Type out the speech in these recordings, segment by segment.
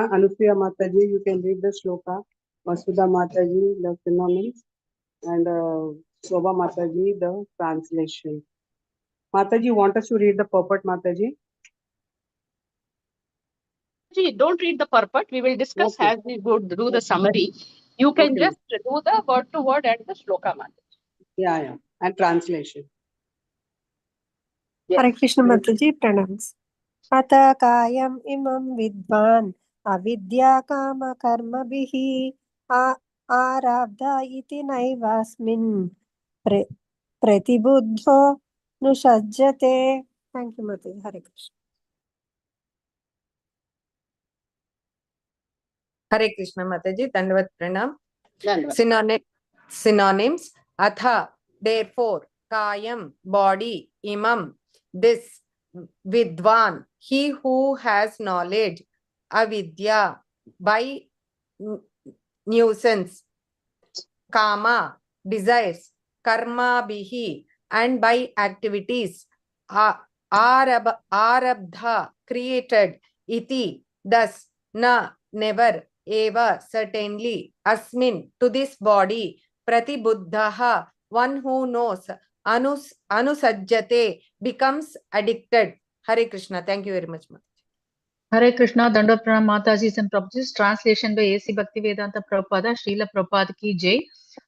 Krishna. Anusuya Mataji, you can read the shloka. Vasudha Mataji, the synonyms. And Shobha Mataji, the translation. Mataji, want us to read the purport, Mataji? Don't read the purport. We will discuss as we go do the summary. You can just do the word to word and the shloka, Mataji. Yeah. And translation. Yes. Hare Krishna Mataji, pranams. Ata kayam imam vidvan avidya kama karma bihi arabdha iti naivasmin pratibuddho nusajjate. Thank you, Mataji. Hare Krishna. Hare Krishna Mataji, Dandavat Pranam. Synonyms. Atha, therefore, kayam, body, imam, this, vidvan, he who has knowledge, avidya, by nuisance, kama, desires, karma bihi, and by activities, arabdha, created, iti, thus, na, never, eva, certainly, asmin, to this body, pratibuddhaha, one who knows, anusajjate, becomes addicted. Hare Krishna. Thank you very much, Mataji. Hare Krishna, Dandavat Pranam Matajis and Prabhupada's translation by A.C. Bhaktivedanta Prabhupada, Srila Prabhupada ki Jai.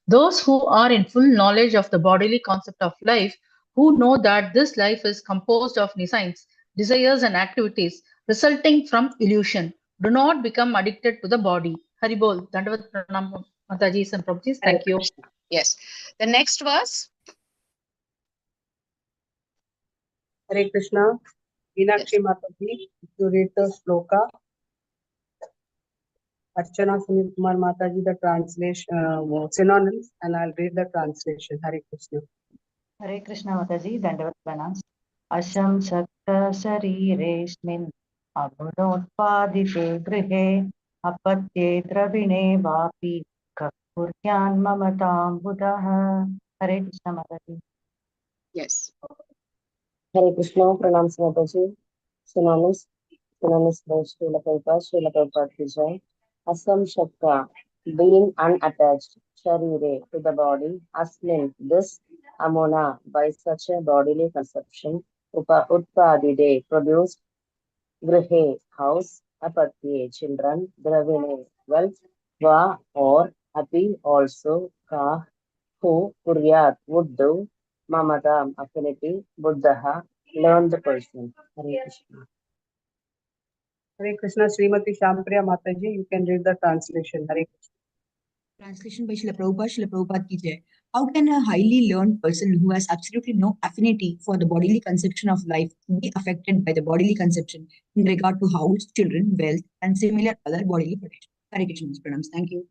Those who are in full knowledge of the bodily concept of life, who know that this life is composed of desires and activities resulting from illusion, do not become addicted to the body. Haribol, Dandavat Pranam Matajis and Prabhupada's. Thank you. Yes. The next verse. Hare Krishna. Meenakshi Mataji, to read the shloka. Archana Sunil Kumar Mataji, the translation, synonyms, and I'll read the translation. Hare Krishna. Hare Krishna Mataji, Dandavat Pranams. Asham Sakta Sharireshmin Abhudotpadite Grihe Apatye Dravine Vapi Kakuryan Mamatam Buddha. Hare Krishna Mataji. Yes. Hare Krishna, pranams Mataji. Synonyms by Srila Prabhupada ki Jai. Asam Shakta, being unattached, Sharire, to the body, Asmin, this, Amona, by such a bodily conception, Utpadide, produced, Grihe, house, Apatye, children, Dravine, wealth, Va, or, Api, also, Ka, who, Kuryat, would do, Mamatam, affinity, Buddha, learned person. Hare Krishna. Hare Krishna. Srimati Shampriya Mataji, you can read the translation. Hare Krishna. Translation by Srila Prabhupada ki Jai. How can a highly learned person who has absolutely no affinity for the bodily conception of life be affected by the bodily conception in regard to house, children, wealth, and similar other bodily protections? Hare Krishna. Pranams. Thank you.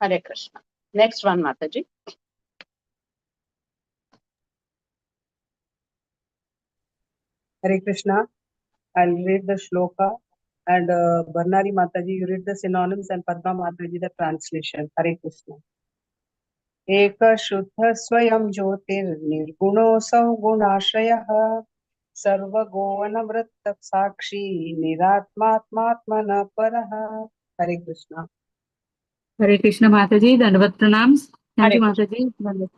Hare Krishna. Next one, Mataji. Hare Krishna. I'll read the shloka. And Barnari Mataji, you read the synonyms, and Padma Mataji, the translation. Hare Krishna. Eka Shuddha Swayam Jyotir Nirguno Sauguna Sarva Govana Vratta Sakshi Niratmatmatmana Paraha. Hare Krishna. Hare Krishna Mataji, Dandavat Pranams. Thank you, Mataji.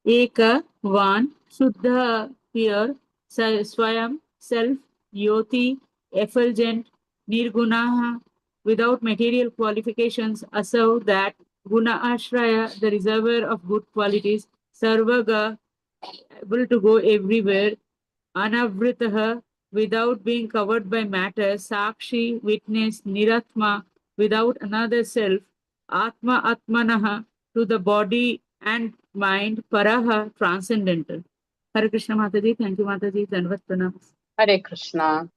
Eka, one, Shuddha, pure, Swayam, self, Yoti, effulgent, Nirgunaha, without material qualifications, Asav, that, Guna Ashraya, the reservoir of good qualities, Sarvaga, able to go everywhere, Anavritaha, without being covered by matter, Sakshi, witness, Niratma, without another self, Atma Atmanaha, to the body and mind, Paraha, transcendental. Hare Krishna Mataji, thank you Mataji, Dandavat Pranam. Hare Krishna.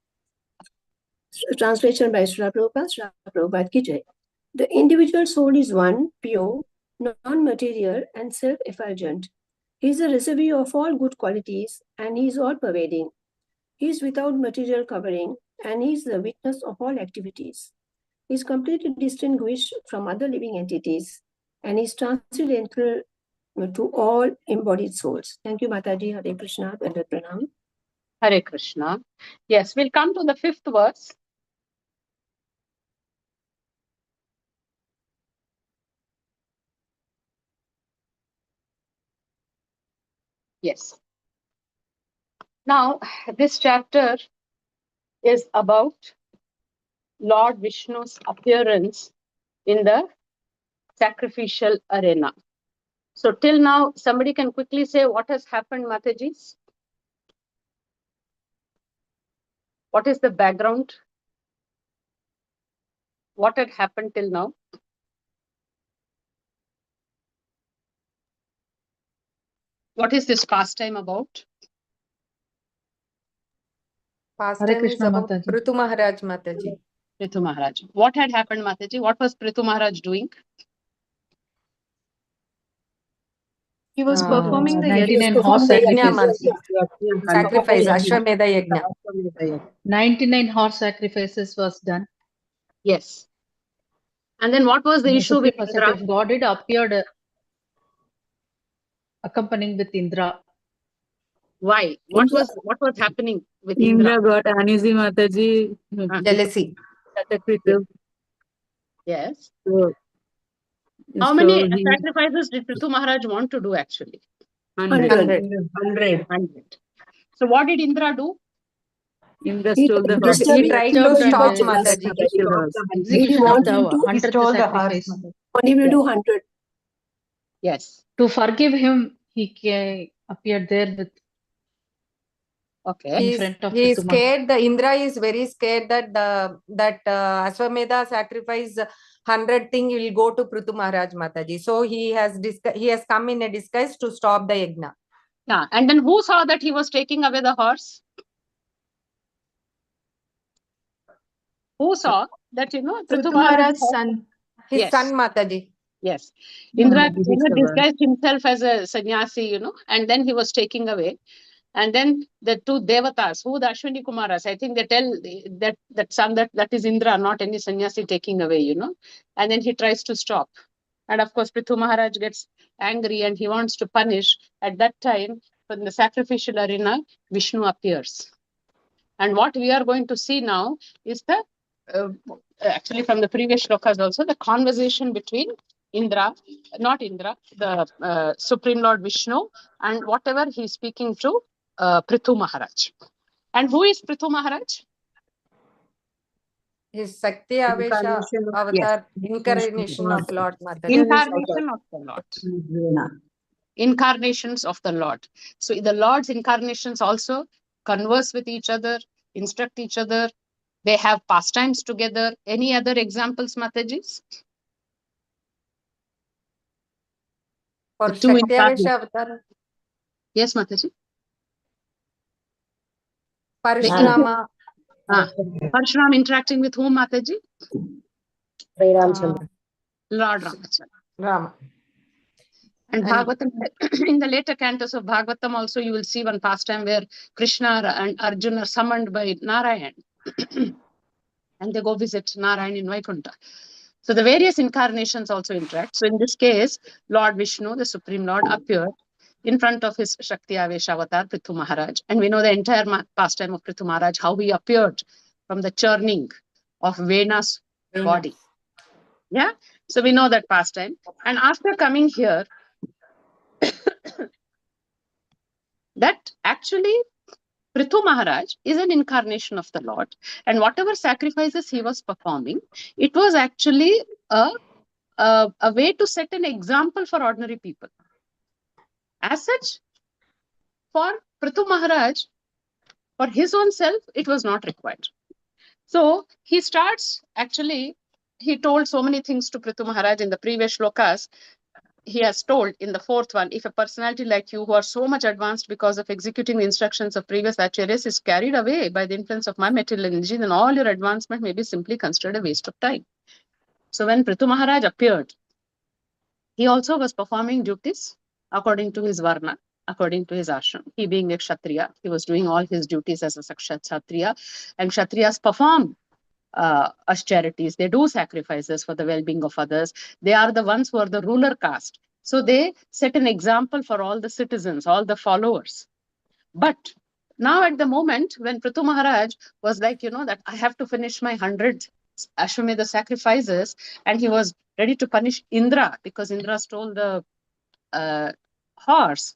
Translation by Srila Prabhupada ki Jai. The individual soul is one, pure, non-material, and self-effulgent. He is a reservoir of all good qualities, and he is all-pervading. He is without material covering, and he is the witness of all activities. He is completely distinguished from other living entities, and is transcendental to all embodied souls. Thank you, Mataji. Hare Krishna. Dandavat Pranam. Hare Krishna. Yes, we'll come to the fifth verse. Yes. Now, this chapter is about Lord Vishnu's appearance in the sacrificial arena. So till now, somebody can quickly say what has happened, Mataji? What is the background? What had happened till now? What is this pastime about? Pastime is Krishna about Mataji. Prithu Maharaj Mataji. Prithu Maharaj. What had happened, Mataji? What was Prithu Maharaj doing? He was Uh, performing the 99 yajna. horse sacrifices. Sacrifice, Ashwamedha Yajna. 99 horse sacrifices was done. Yes. And then what was the issue with Indra? God did appeared accompanying with Indra. Why? What was happening with Indra? Indra got uneasy, Mataji. Jealousy. Attack with him. Yes. So, How so many he sacrifices did Prithu Maharaj want to do actually? 100. 100. 100. So what did Indra do? Indra He stole the tried to horse. disturb He tried him to because he stop was jealous. Mataji. Sacrificial horse. He Execution of want the him to 100th Stole the horse. sacrifice. Mataji. want him to do 100. Yes. To forgive him, he appeared there with Okay. in front of He is Prithu Maharaj. scared. The Indra is very scared that Ashwamedha sacrifice 100 thing will go to Prithu Maharaj Mataji. So he has come in a disguise to stop the yajna. Yeah. And then who saw that he was taking away the horse? Who saw that, Prithu Maharaj's son. His Yes. son Mataji. Yes. Indra discovered. disguised himself as a sannyasi, and then he was taking away. And then the two devatas, who the Ashwini Kumaras, I think they tell that son that is Indra, not any sannyasi taking away, And then he tries to stop. And of course, Prithu Maharaj gets angry and he wants to punish. At that time, in the sacrificial arena, Vishnu appears. And what we are going to see now is actually from the previous shlokas also, the conversation between the Supreme Lord Vishnu, and whatever he's speaking to Prithu Maharaj. And who is Prithu Maharaj? His Sakti Avesha Incarnation of- avatar, incarnation of Lord Mataji. Incarnation of the Lord. Incarnations of the Lord. So the Lord's incarnations also converse with each other, instruct each other. They have pastimes together. Any other examples, Mataji? For The two Shakti Avesha avatar, Yes, Mataji. Parishrama. Parshuram interacting with whom, Mataji? Sri Ramchandra. Lord Ramachandra. Rama. And Bhagavatam, in the later cantos of Bhagavatam also, you will see one pastime where Krishna and Arjuna are summoned by Narayan. And they go visit Narayan in Vaikuntha. So the various incarnations also interact. So in this case, Lord Vishnu, the Supreme Lord, appeared in front of his Shakti Avesha avatar, Prithu Maharaj. And we know the entire pastime of Prithu Maharaj, how he appeared from the churning of Vena's body. Yeah. So we know that pastime. And after coming here, that actually Prithu Maharaj is an incarnation of the Lord. And whatever sacrifices he was performing, it was actually a way to set an example for ordinary people. As such, for Prithu Maharaj, for his own self, it was not required. So he starts, actually, he told so many things to Prithu Maharaj in the previous shlokas. He has told in the fourth one, if a personality like you who are so much advanced because of executing the instructions of previous acharyas is carried away by the influence of my material energy, then all your advancement may be simply considered a waste of time. So when Prithu Maharaj appeared, he also was performing duties according to his varna, according to his ashram. He being a Kshatriya, he was doing all his duties as a Kshatriya, and Kshatriyas perform austerities. They do sacrifices for the well-being of others. They are the ones who are the ruler caste. So they set an example for all the citizens, all the followers. But now at the moment when Prithu Maharaj was like, that I have to finish my 100 Ashwamedha sacrifices, and he was ready to punish Indra because Indra stole the horse.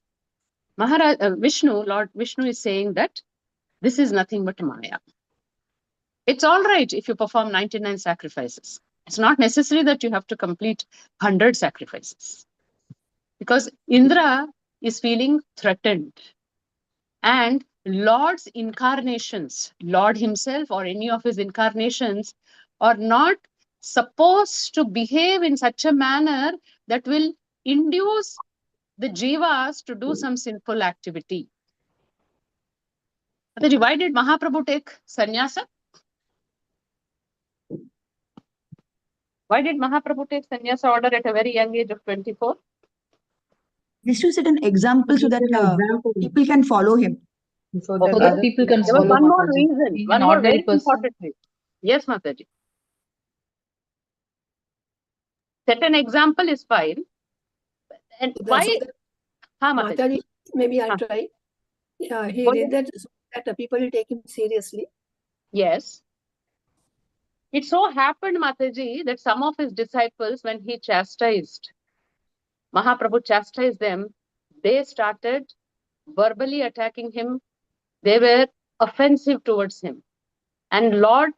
Lord Vishnu is saying that this is nothing but Maya. It's all right if you perform 99 sacrifices. It's not necessary that you have to complete 100 sacrifices. Because Indra is feeling threatened. And Lord's incarnations, Lord himself or any of his incarnations, are not supposed to behave in such a manner that will induce the jivas to do some sinful activity. Why did Mahaprabhu take sannyasa? Why did Mahaprabhu take sannyasa order at a very young age of 24? This to set an example so that people can follow him. So So that people can There was follow one more Mataji. reason, Being one an more ordinary very person. important reason. Yes, Mataji. Set an example is fine. And why? Mataji, maybe I'll Huh. try. He Go did ahead. that so that the people will take him seriously. Yes. It so happened, Mataji, that some of his disciples, when he chastised, Mahaprabhu chastised them, they started verbally attacking him. They were offensive towards him. And Lord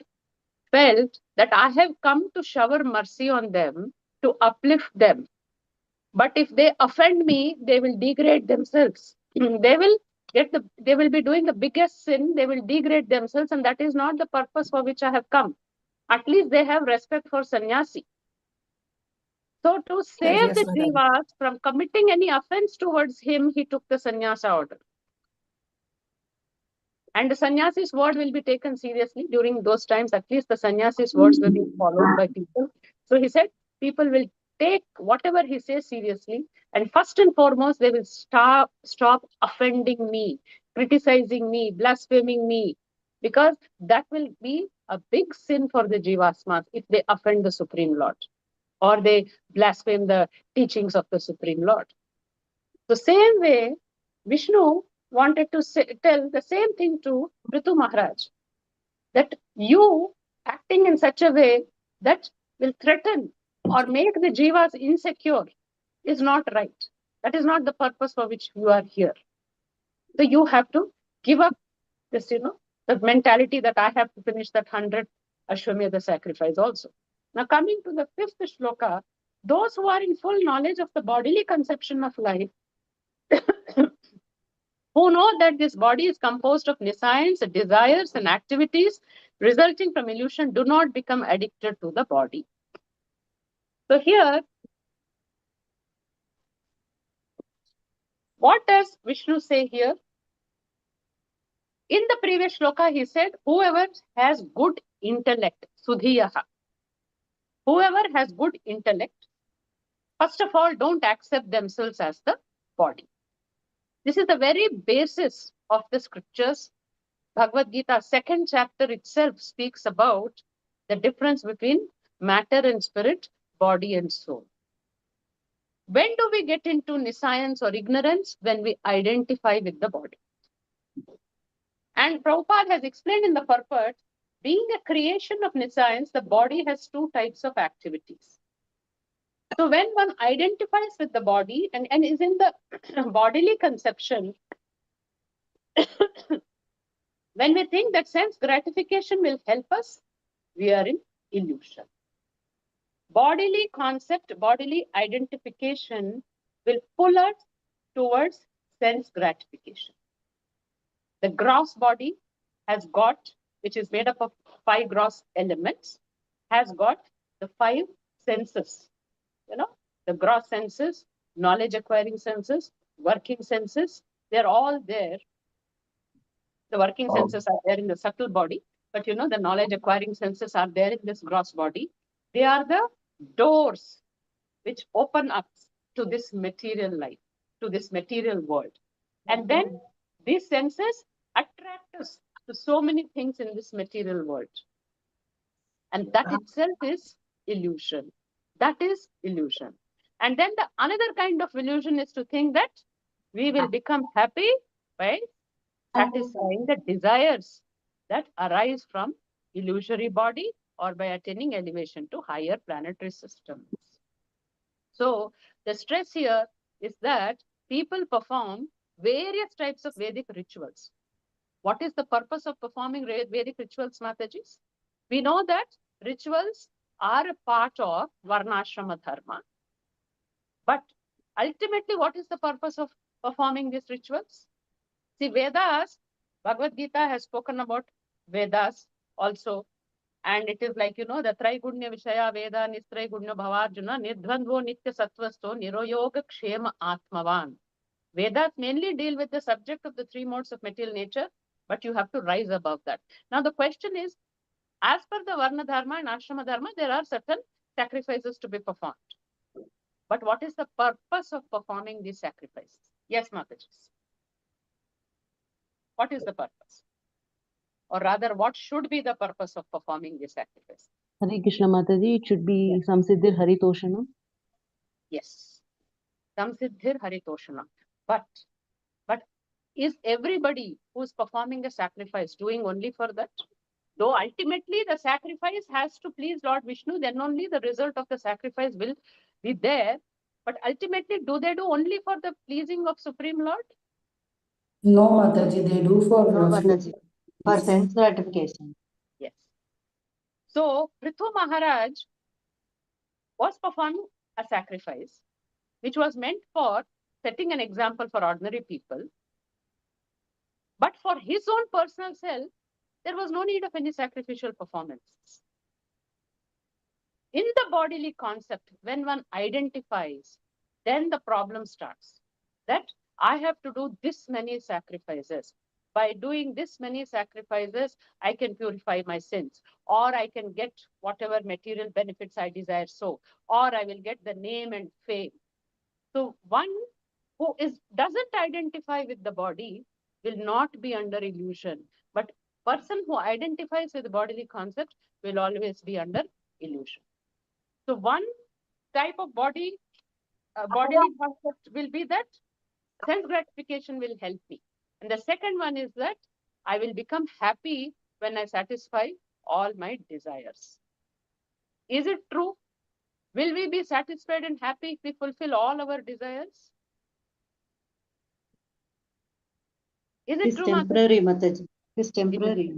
felt that I have come to shower mercy on them, to uplift them. But if they offend me, they will degrade themselves. They will be doing the biggest sin, they will degrade themselves, and that is not the purpose for which I have come. At least they have respect for sannyasi. So to save Yes, the Mataji. jivas from committing any offense towards him, he took the sannyasa order. And the sannyasi's word will be taken seriously during those times. At least the sannyasi's words will be followed by people. So he said, people will take whatever he says seriously. And first and foremost, they will stop offending me, criticizing me, blaspheming me. Because that will be a big sin for the jivasmas if they offend the Supreme Lord or they blaspheme the teachings of the Supreme Lord. The same way, Vishnu wanted to tell the same thing to Prithu Maharaj, that you acting in such a way that will threaten or make the jivas insecure is not right. That is not the purpose for which you are here. So you have to give up this, the mentality that I have to finish that 100 Ashwamedha sacrifice also. Now coming to the fifth shloka, those who are in full knowledge of the bodily conception of life, who know that this body is composed of nescience, desires, and activities resulting from illusion, do not become addicted to the body. So here, what does Vishnu say here? In the previous shloka, he said, whoever has good intellect, sudhiyaha, whoever has good intellect, first of all, don't accept themselves as the body. This is the very basis of the scriptures. Bhagavad Gita, 2nd chapter itself speaks about the difference between matter and spirit, body and soul. When do we get into nescience or ignorance? When we identify with the body. And Prabhupada has explained in the purport, being a creation of nescience, the body has two types of activities. So when one identifies with the body and is in the bodily conception, when we think that sense gratification will help us, we are in illusion. Bodily concept, bodily identification will pull us towards sense gratification. The gross body has got, which is made up of 5 gross elements, has got the 5 senses. The gross senses, knowledge acquiring senses, working senses, they're all there. The working senses are there in the subtle body, but the knowledge acquiring senses are there in this gross body. They are the doors which open up to this material life, to this material world. And then these senses attract us to so many things in this material world. And that itself is illusion. That is illusion. And then the another kind of illusion is to think that we will become happy by satisfying the desires that arise from illusory body or by attaining elevation to higher planetary systems. So the stress here is that people perform various types of Vedic rituals. What is the purpose of performing Vedic rituals, Matajis? We know that rituals are a part of Varnashrama Dharma. But ultimately, what is the purpose of performing these rituals? See, Vedas, Bhagavad Gita has spoken about Vedas also. And it is like, the Traigunya Vishaya Veda Nistraigunya Bhavarjuna Nidvandvo Nitya Sattvasto Niroyoga Kshema Atmavan. Vedas mainly deal with the subject of the three modes of material nature, but you have to rise above that. Now, the question is, as per the Varna Dharma and Ashrama Dharma, there are certain sacrifices to be performed. But what is the purpose of performing these sacrifices? Yes, Mataji. What is the purpose? Or rather, what should be the purpose of performing this sacrifice? Hare Krishna Mataji, it should be Samsiddhir Haritoshanam. Yes, Samsiddhir Haritoshanam. But is everybody who is performing a sacrifice doing only for that? Though ultimately the sacrifice has to please Lord Vishnu, then only the result of the sacrifice will be there. But ultimately, do they do only for the pleasing of Supreme Lord? No, Mataji, they do for No, Mataji. For sense gratification. Yes. So, Prithu Maharaj was performing a sacrifice which was meant for setting an example for ordinary people. But for his own personal self, there was no need of any sacrificial performances. In the bodily concept, when one identifies, then the problem starts. That I have to do this many sacrifices. By doing this many sacrifices, I can purify my sins, or I can get whatever material benefits I desire so, or I will get the name and fame. So one who doesn't identify with the body will not be under illusion. But person who identifies with the bodily concept will always be under illusion. So one type of bodily concept will be that sense gratification will help me. And the second one is that I will become happy when I satisfy all my desires. Is it true? Will we be satisfied and happy if we fulfill all our desires? Is it It's true, temporary, Mataji. It's temporary.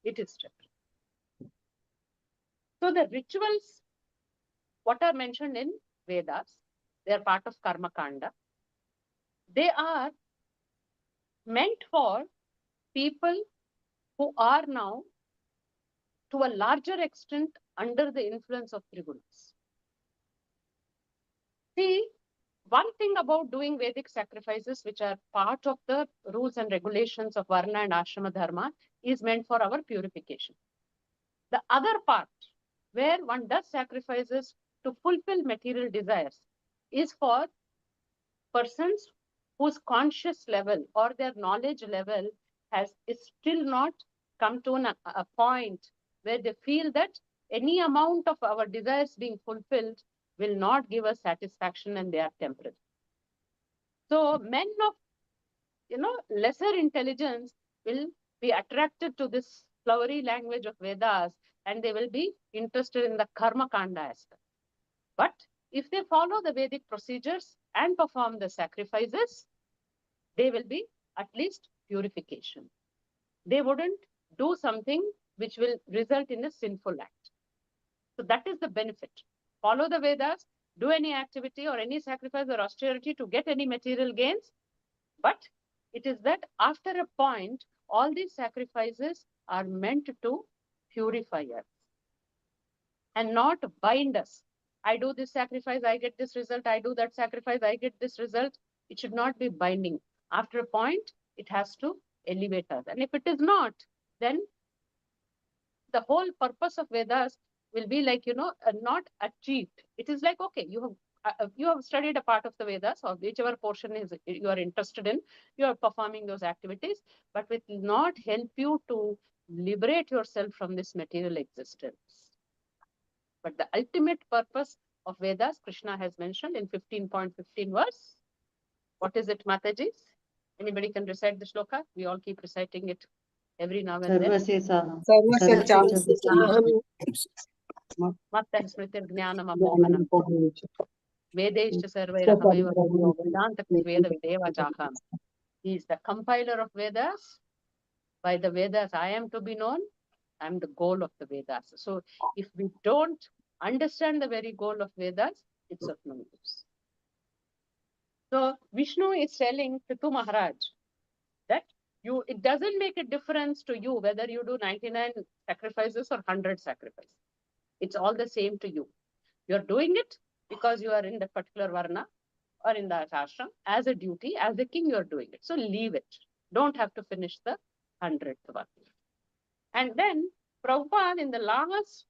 It is temporary. So the rituals, what are mentioned in Vedas, they are part of Karma Kanda. They are meant for people who are now, to a larger extent, under the influence of Trigunas. See, one thing about doing Vedic sacrifices, which are part of the rules and regulations of Varna and Ashrama Dharma, is meant for our purification. The other part, where one does sacrifices to fulfill material desires, is for persons whose conscious level or their knowledge level is still not come to a point where they feel that any amount of our desires being fulfilled will not give us satisfaction and they are temporary. So men of lesser intelligence will be attracted to this flowery language of Vedas and they will be interested in the Karma Kanda aspect. But if they follow the Vedic procedures and perform the sacrifices, they will be at least purification. They wouldn't do something which will result in a sinful act. So that is the benefit. Follow the Vedas, do any activity or any sacrifice or austerity to get any material gains. But it is that after a point, all these sacrifices are meant to purify us and not bind us. I do this sacrifice, I get this result. I do that sacrifice, I get this result. It should not be binding. After a point, it has to elevate us. And if it is not, then the whole purpose of Vedas will be like, not achieved. It is like, okay, you have studied a part of the Vedas or whichever portion is you are interested in, you are performing those activities, but it will not help you to liberate yourself from this material existence. But the ultimate purpose of Vedas, Krishna has mentioned in 15.15 verse. What is it, Mataji? Anybody can recite the shloka? We all keep reciting it every now and then. Matta smritir jnanam amohanam. Vedeshcha sarvairahamaiva Vidyo Vedanta Veda Videva Chaham. He is the compiler of Vedas. By the Vedas I am to be known. I am the goal of the Vedas. So if we don't understand the very goal of Vedas, it's of no use. So Vishnu is telling Prithu Maharaj that it doesn't make a difference to you whether you do 99 sacrifices or 100 sacrifices. It's all the same to you. You're doing it because you are in the particular varna or in the ashram as a duty, as a king, you're doing it. So leave it. Don't have to finish the 100th one. And then Prabhupada, in the last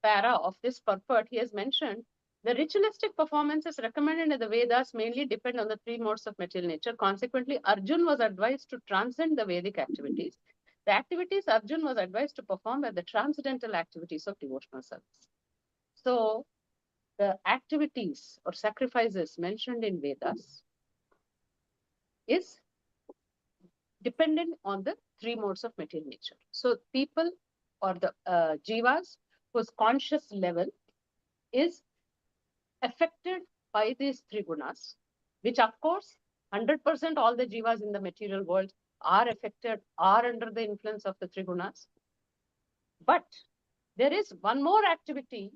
para of this purport, he has mentioned the ritualistic performances recommended in the Vedas mainly depend on the three modes of material nature. Consequently, Arjun was advised to transcend the Vedic activities. The activities Arjun was advised to perform were the transcendental activities of devotional service. So, the activities or sacrifices mentioned in Vedas is dependent on the three modes of material nature. So, people or the jivas whose conscious level is affected by these three gunas, which of course 100% all the jivas in the material world are affected, are under the influence of the three gunas. But there is one more activity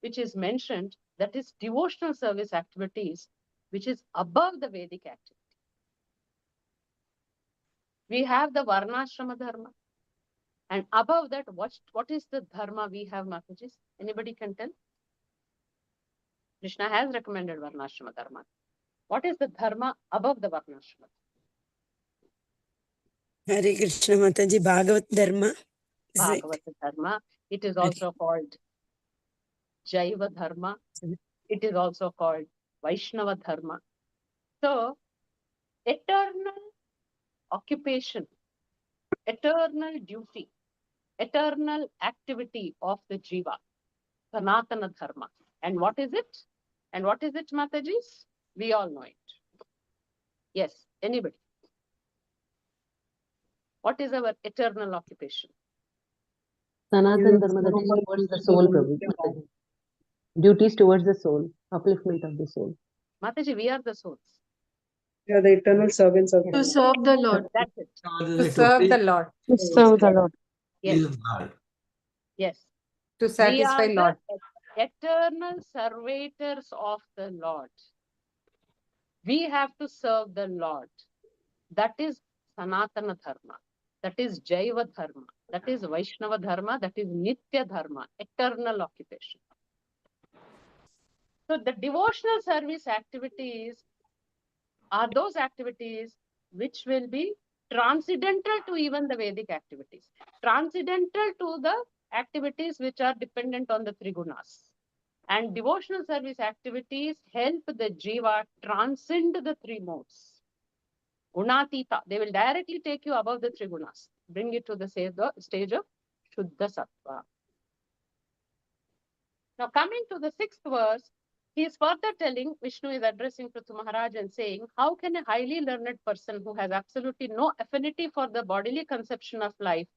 which is mentioned, that is devotional service activities, which is above the Vedic activity. We have the Varnashrama Dharma. And above that, what is the dharma we have, Mataji? Anybody can tell? Krishna has recommended Varnashrama Dharma. What is the dharma above the Varnashrama? Hare Krishna Mataji, Bhagavat Dharma. Bhagavata Dharma. It is also called Jaiva Dharma. It is also called Vaishnava Dharma. So, eternal occupation, eternal duty, eternal activity of the jiva, Sanatana Dharma. And what is it? And what is it, Matajis? We all know it. Yes, anybody? What is our eternal occupation? Sanatan Dharma, that is towards the soul, Prabhu. Mataji. Duties towards the soul, upliftment of the soul. Mataji, we are the souls. We are the eternal servants of To serve the Lord. That's it. To serve the Lord. To serve the Lord. Yes. Yes. To We satisfy are Lord. the eternal servitors of the Lord. We have to serve the Lord. That is Sanatana Dharma. That is Jaiva Dharma. That is Vaishnava Dharma. That is Nitya Dharma. Eternal occupation. So the devotional service activities are those activities which will be transcendental to even the Vedic activities. Transcendental to the activities which are dependent on the three gunas. And devotional service activities help the jiva transcend the three modes. Gunatita, they will directly take you above the three gunas, bring you to the stage of Shuddha Sattva. Now coming to the 6th verse, he is further telling, Vishnu is addressing Prithu Maharaj and saying, how can a highly learned person who has absolutely no affinity for the bodily conception of life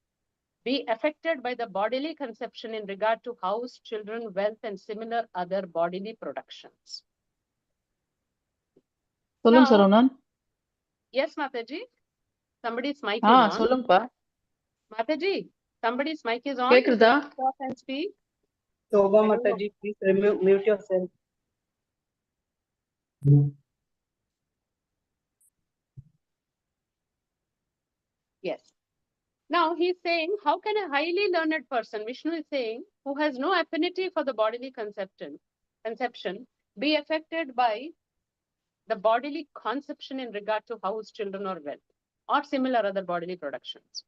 be affected by the bodily conception in regard to house, children, wealth, and similar other bodily productions? சொல்லுங்க Saravanan. Yes, Mataji. Somebody's mic is on. சொல்லுங்கப்பா. Mataji, somebody's mic is on. கேக்குதா? Stop and speak. Shobha Mataji, please mute yourself. Yes. Now he's saying, how can a highly learned person, Vishnu is saying, who has no affinity for the bodily conception, be affected by the bodily conception in regard to house, children, or wealth, or similar other bodily productions?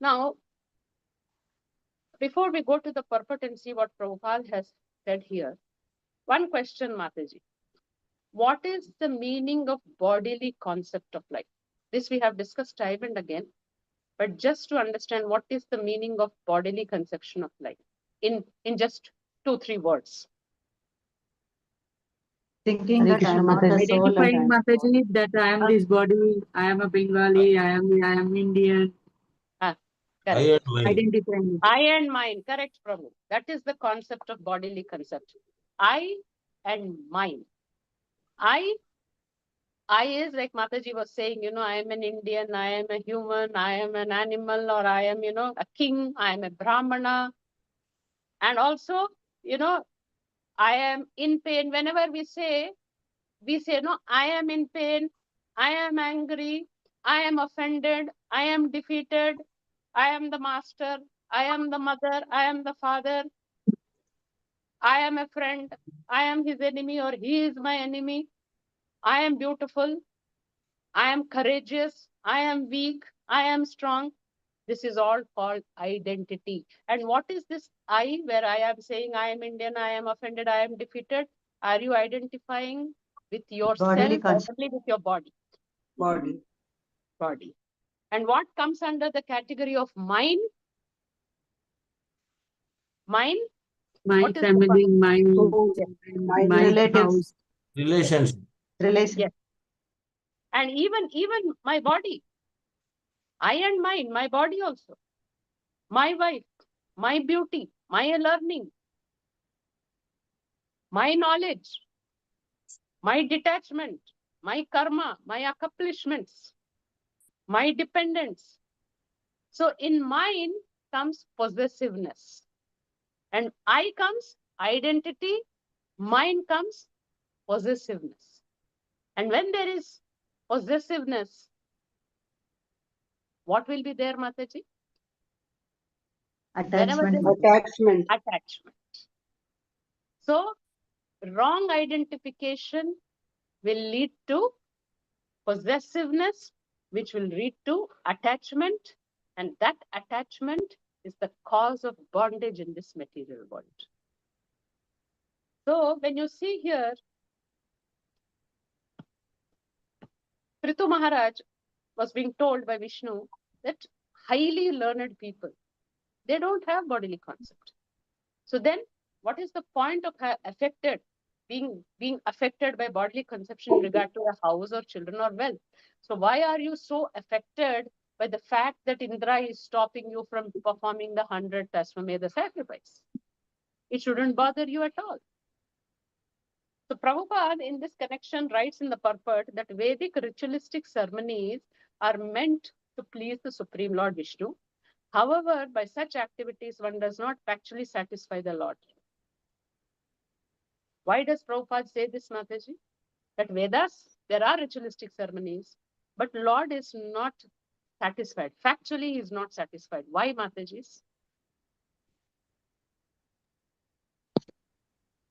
Now, before we go to the purport and see what Prabhupada has said here, one question, Mataji. What is the meaning of bodily concept of life? This we have discussed time and again, but just to understand what is the meaning of bodily conception of life in just 2-3 words. Thinking Hare that I Krishna am not the Mataji. soul and I Identifying am Mataji that I am this body, I am a Bengali, I am Indian. Correct. Identifying it. I and mine, correct, Prabhu. That is the concept of bodily concept. I and mine. I is like Mataji was saying, I am an Indian, I am a human, I am an animal, or I am, a king, I am a Brahmana. And also, I am in pain. Whenever we say, no, I am in pain, I am angry, I am offended, I am defeated, I am the master, I am the mother, I am the father, I am a friend, I am his enemy, or he is my enemy, I am beautiful, I am courageous, I am weak, I am strong. This is all called identity. And what is this I, where I am saying I am Indian, I am offended, I am defeated? Are you identifying with yourself Bodily or concept. only with your body? Body. Body. And what comes under the category of mine? Mine? My What is family, the my Yes. children, my Relatives. house. Relationship. Relation. Yes. And even my body. I and mine, my body also. My wife, my beauty, my learning, my knowledge, my detachment, my karma, my accomplishments, my dependence. So in mine comes possessiveness. And I comes identity, mine comes possessiveness. And when there is possessiveness, what will be there, Mataji? Attachment. Attachment. Attachment. So wrong identification will lead to possessiveness, which will lead to attachment. And that attachment is the cause of bondage in this material world. So when you see here, Prithu Maharaj was being told by Vishnu that highly learned people, they don't have bodily concept. So then what is the point of being affected by bodily conception in regard to a house or children or wealth? So why are you so affected by the fact that Indra is stopping you from performing the 100th Ashwamedha sacrifice? It shouldn't bother you at all. So Prabhupada in this connection writes in the purport that Vedic ritualistic ceremonies are meant to please the Supreme Lord Vishnu. However, by such activities, one does not actually satisfy the Lord. Why does Prabhupada say this, Mataji? That Vedas, there are ritualistic ceremonies, but Lord is not satisfied. Factually, he is not satisfied. Why, Mataji?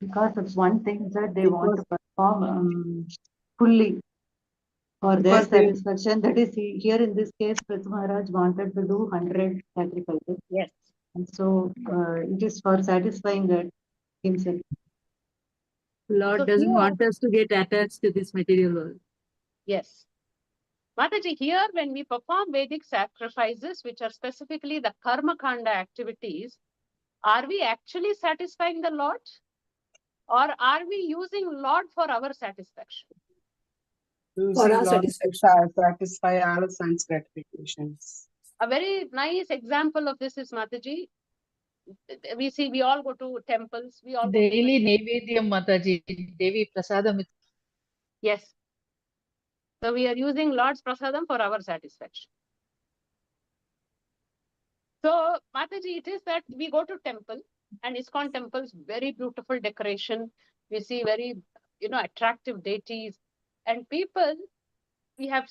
Because it's one thing that they want to perform fully for their satisfaction. That is, here in this case, Prithu Maharaj wanted to do 100 sacrifices. Yes. And so it is for satisfying that himself. Lord So doesn't here, want us to get attached to this material world. yes. Mataji, here when we perform Vedic sacrifices, which are specifically the karma kanda activities, are we actually satisfying the Lord? Or are we using Lord for our satisfaction? Using our Lord to satisfaction. satisfy our sense gratifications. A very nice example of this is Mataji. We all go to temples. We all Daily go to Naivedyam Mataji, Devi Prasadam. Yes. So we are using Lord's prasadam for our satisfaction. So Mataji, it is that we go to temple and ISKCON temples, very beautiful decoration. We see very, attractive deities, and people we have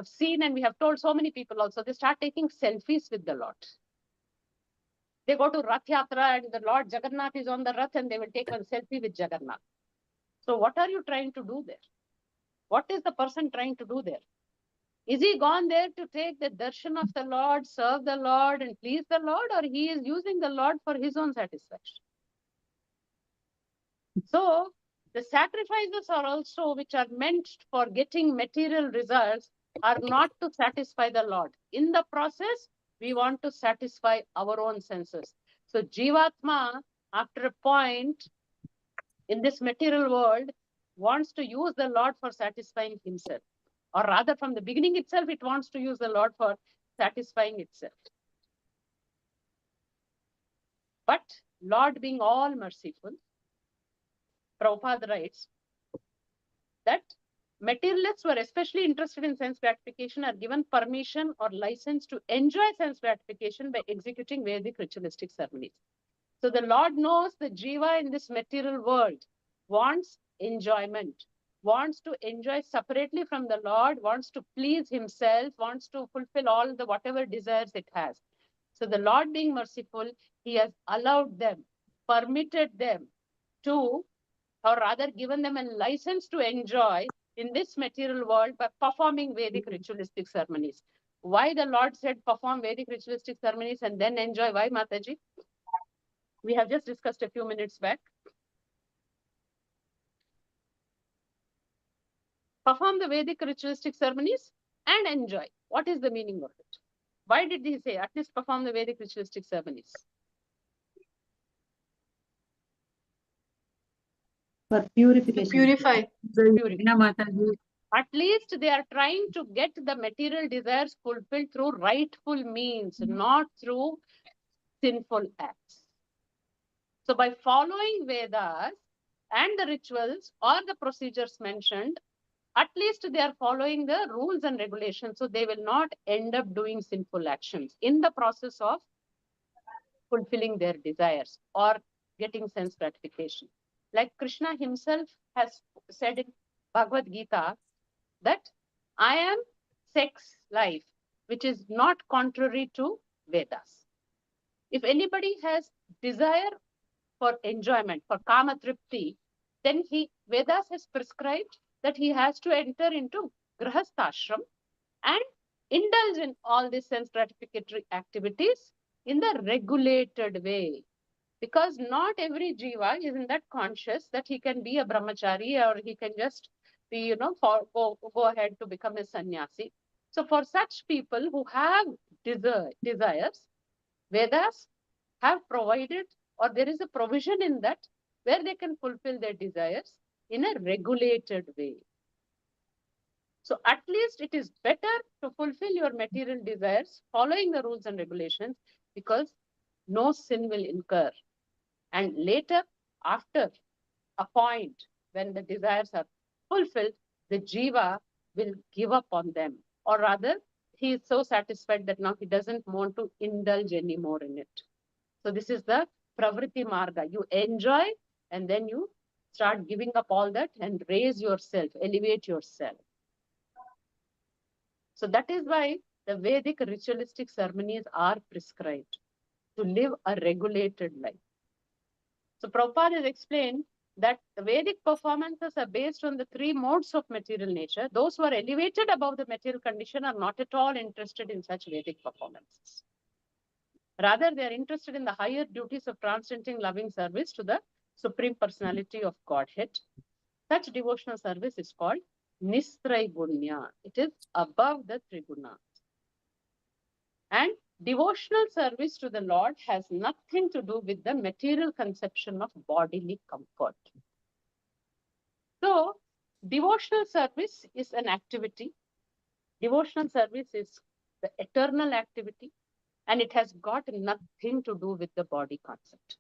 seen and we have told so many people also, they start taking selfies with the Lord. They go to Rath Yatra and the Lord Jagannath is on the Rath and they will take one selfie with Jagannath. So what are you trying to do there? What is the person trying to do there? Is he gone there to take the darshan of the Lord, serve the Lord and please the Lord, or he is using the Lord for his own satisfaction? So the sacrifices are also, which are meant for getting material results, are not to satisfy the Lord. In the process, we want to satisfy our own senses. So Jivatma, after a point in this material world, wants to use the Lord for satisfying himself. Or rather, from the beginning itself, it wants to use the Lord for satisfying itself. But Lord being all merciful, Prabhupada writes that materialists who are especially interested in sense gratification are given permission or license to enjoy sense gratification by executing Vedic ritualistic ceremonies. So the Lord knows the jiva in this material world wants enjoyment, wants to enjoy separately from the Lord, wants to please himself, wants to fulfill all the whatever desires it has. So the Lord being merciful, he has allowed them, permitted them to, or rather given them a license to enjoy in this material world by performing Vedic ritualistic ceremonies. Why the Lord said perform Vedic ritualistic ceremonies and then enjoy? Why, Mataji? We have just discussed a few minutes back. Perform the Vedic ritualistic ceremonies and enjoy. What is the meaning of it? Why did he say at least perform the Vedic ritualistic ceremonies? For purification. Purify. At least they are trying to get the material desires fulfilled through rightful means, not through sinful acts. So by following Vedas and the rituals or the procedures mentioned, at least they are following the rules and regulations. So they will not end up doing sinful actions in the process of fulfilling their desires or getting sense gratification. Like Krishna himself has said in Bhagavad Gita that I am sex life, which is not contrary to Vedas. If anybody has desire for enjoyment, for kama tripti, then Vedas has prescribed that he has to enter into grahasthashram and indulge in all these sense gratificatory activities in the regulated way. Because not every jiva is in that conscious that he can be a brahmachari or he can just be, go ahead to become a sannyasi. So for such people who have desires, Vedas have provided, or there is a provision in that where they can fulfill their desires in a regulated way. So at least it is better to fulfill your material desires following the rules and regulations, because no sin will incur. And later, after a point when the desires are fulfilled, the jiva will give up on them. Or rather, he is so satisfied that now he doesn't want to indulge anymore in it. So this is the pravritti marga. You enjoy and then you start giving up all that and raise yourself, elevate yourself. So that is why the Vedic ritualistic ceremonies are prescribed to live a regulated life. So Prabhupada has explained that the Vedic performances are based on the three modes of material nature. Those who are elevated above the material condition are not at all interested in such Vedic performances. Rather, they are interested in the higher duties of transcending loving service to the Supreme Personality of Godhead. Such devotional service is called Nistraibunya. It is above the Trigunas. And devotional service to the Lord has nothing to do with the material conception of bodily comfort. So, devotional service is an activity. Devotional service is the eternal activity, and it has got nothing to do with the body concept.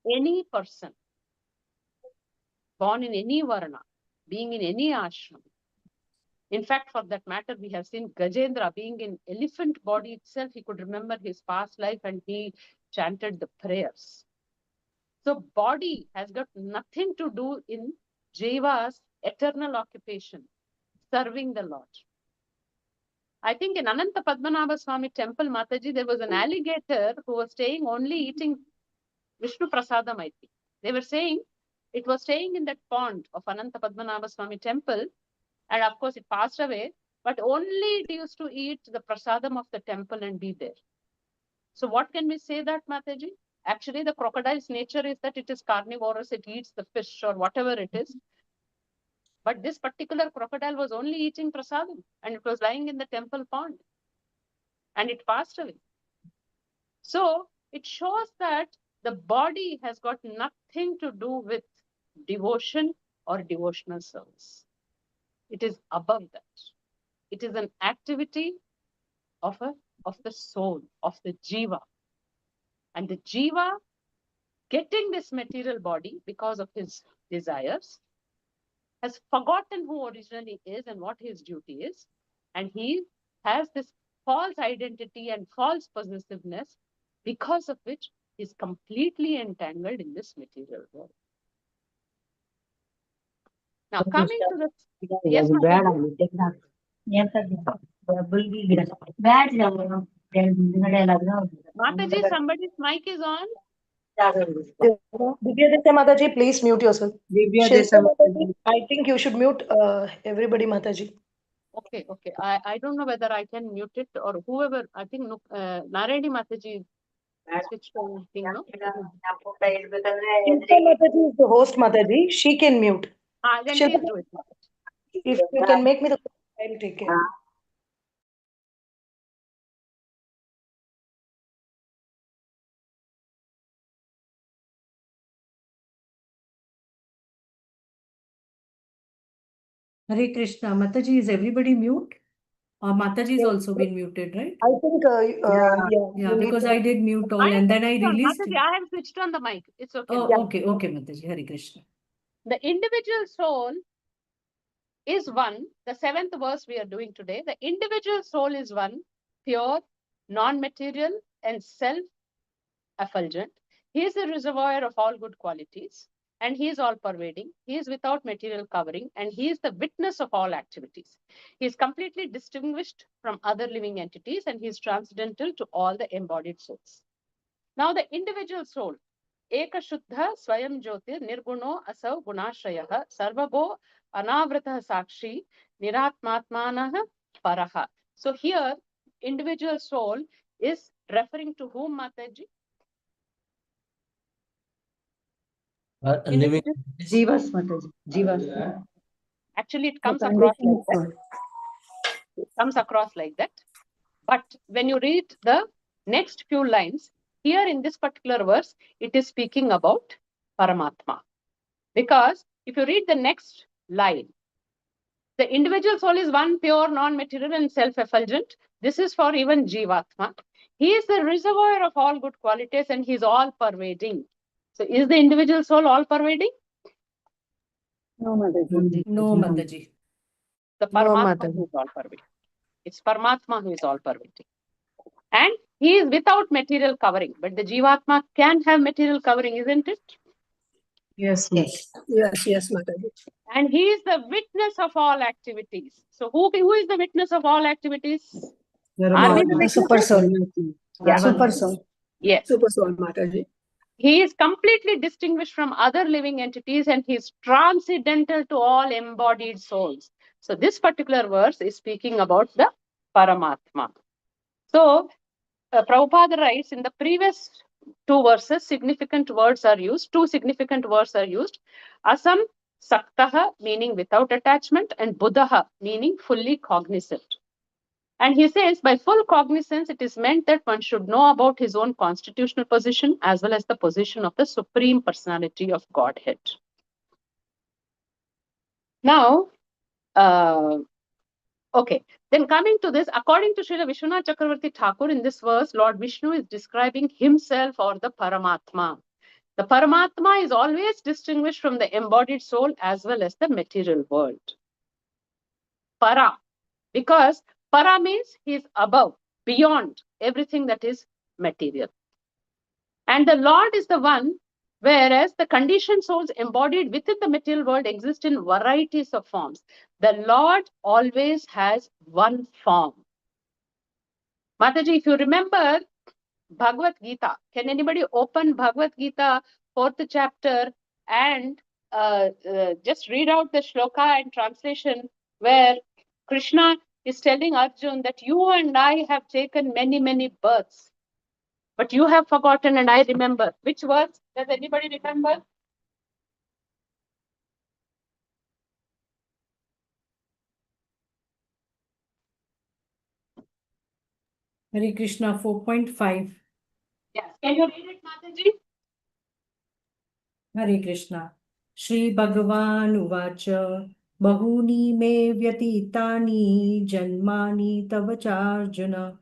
Any person born in any varna, being in any ashram, in fact, for that matter, we have seen Gajendra being in elephant body itself. He could remember his past life and he chanted the prayers. So body has got nothing to do in Jiva's eternal occupation, serving the Lord. I think in Ananta Padmanabha Swami temple, Mataji, there was an alligator who was staying only eating Vishnu Prasadam, I think. They were saying it was staying in that pond of Ananta Padmanabha Swami temple. And of course, it passed away, but only it used to eat the prasadam of the temple and be there. So what can we say that, Mataji? Actually, the crocodile's nature is that it is carnivorous, it eats the fish or whatever it is. But this particular crocodile was only eating prasadam and it was lying in the temple pond. And it passed away. So it shows that the body has got nothing to do with devotion or devotional service. It is above that. It is an activity of the soul, of the jiva. And the jiva getting this material body because of his desires, has forgotten who originally is and what his duty is, and he has this false identity and false possessiveness, because of which he's completely entangled in this material world. Now, coming to the yes, Mataji, somebody's mic is on. Divya Desai Mataji, please mute yourself. Divya Shilpa Desai Mataji, I think you should mute everybody, Mataji. Okay. I don't know whether I can mute it or whoever. I think Narayani Mataji switched on thing, no? Shilpa Mataji is the host, Mataji. She can mute. Then Shilpa, please do it. if you can make me the I'll take care. Hare Krishna. Mataji, is everybody mute? Or Mataji is also been muted, right? I think, Yeah, because I did mute all and then I released. Mataji, I have switched on the mic. It's okay. Oh, okay, Mataji. Hare Krishna. The individual soul is one. The 7th verse we are doing today. The individual soul is one, pure, non-material, and self-effulgent. He is the reservoir of all good qualities, and he is all-pervading. He is without material covering, and he is the witness of all activities. He is completely distinguished from other living entities, and he is transcendental to all the embodied souls. Now, the individual soul, Eka Shuddha Swayam Jyotir Nirguno Asav Gunashrayah Sarvabho Anavratah Sakshi Niratmatmanah Paraha. So here, individual soul is referring to whom, Mataji? Jivas, Mataji. Jivas. Actually, it comes across like that. It comes across like that. But when you read the next few lines, here in this particular verse, it is speaking about Paramatma. Because if you read the next line, the individual soul is one, pure, non-material, and self-effulgent. This is for even Jivatma. He is the reservoir of all good qualities, and he is all-pervading. So is the individual soul all-pervading? No, Mataji. No, Mataji. The Paramatma who is all-pervading. It's Paramatma who is all-pervading. And he is without material covering. But the Jivatma can have material covering, isn't it? Yes, Mataji. And he is the witness of all activities. So who is the witness of all activities? Are we the Super soul. Yeah. Super soul. Yes. Super soul, Mataji. He is completely distinguished from other living entities, and he is transcendental to all embodied souls. So this particular verse is speaking about the Paramatma. So Prabhupada writes in the previous two verses, significant words are used. Two significant words are used. Asam Saktaha, meaning without attachment, and Buddhaha, meaning fully cognizant. And he says, by full cognizance, it is meant that one should know about his own constitutional position as well as the position of the Supreme Personality of Godhead. Now, okay, then coming to this, according to Srila Vishwanath Chakravarti Thakur, in this verse, Lord Vishnu is describing himself or the Paramatma. The Paramatma is always distinguished from the embodied soul as well as the material world. Para, because Para means he is above, beyond everything that is material. And the Lord is the one, whereas the conditioned souls embodied within the material world exist in varieties of forms. The Lord always has one form. Mataji, if you remember Bhagavad Gita, can anybody open Bhagavad Gita, 4th chapter, and just read out the shloka and translation where Krishna is telling Arjun that you and I have taken many, many births, but you have forgotten and I remember. Which words? Does anybody remember? Hare Krishna 4.5. Yes. Can you read it, Mataji? Hare Krishna. Shri Bhagavan Uvacha Bahuni me vyatitani janmani tava charjuna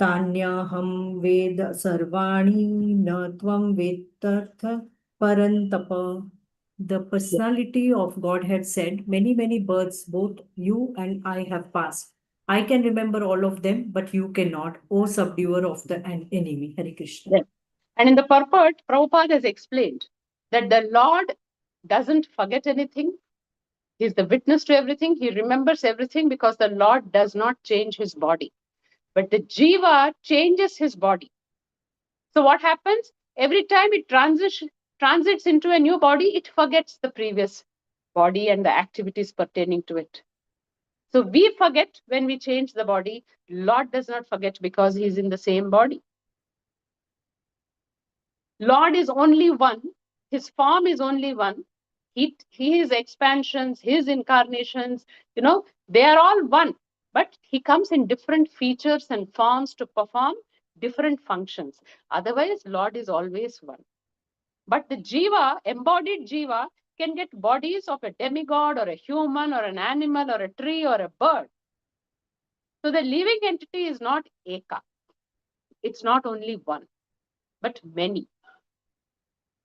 Tanyaham ved sarvani na tvam vedartha parantapa. The personality of God had said, many, many births, both you and I have passed. I can remember all of them, but you cannot, O subduer of the enemy. Hare Krishna. Yes. And in the purport, Prabhupada has explained that the Lord doesn't forget anything. He's the witness to everything. He remembers everything because the Lord does not change his body. But the Jiva changes his body. So what happens? Every time it transits into a new body, it forgets the previous body and the activities pertaining to it. So we forget when we change the body. Lord does not forget because he's in the same body. Lord is only one. His form is only one. His expansions, his incarnations, they are all one. But he comes in different features and forms to perform different functions. Otherwise, Lord is always one. But the Jiva, embodied Jiva, can get bodies of a demigod or a human or an animal or a tree or a bird. So the living entity is not Eka. It's not only one, but many.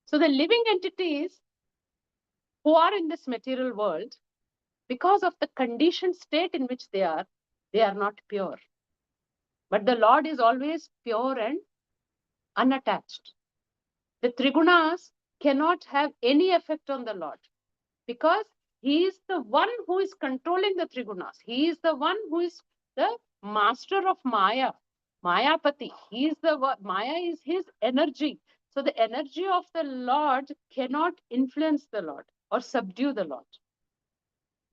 So the living entities who are in this material world, because of the conditioned state in which they are not pure. But the Lord is always pure and unattached. The Trigunas cannot have any effect on the Lord because he is the one who is controlling the Trigunas. He is the one who is the master of Maya, Mayapati. Maya is his energy. So the energy of the Lord cannot influence the Lord or subdue the Lord.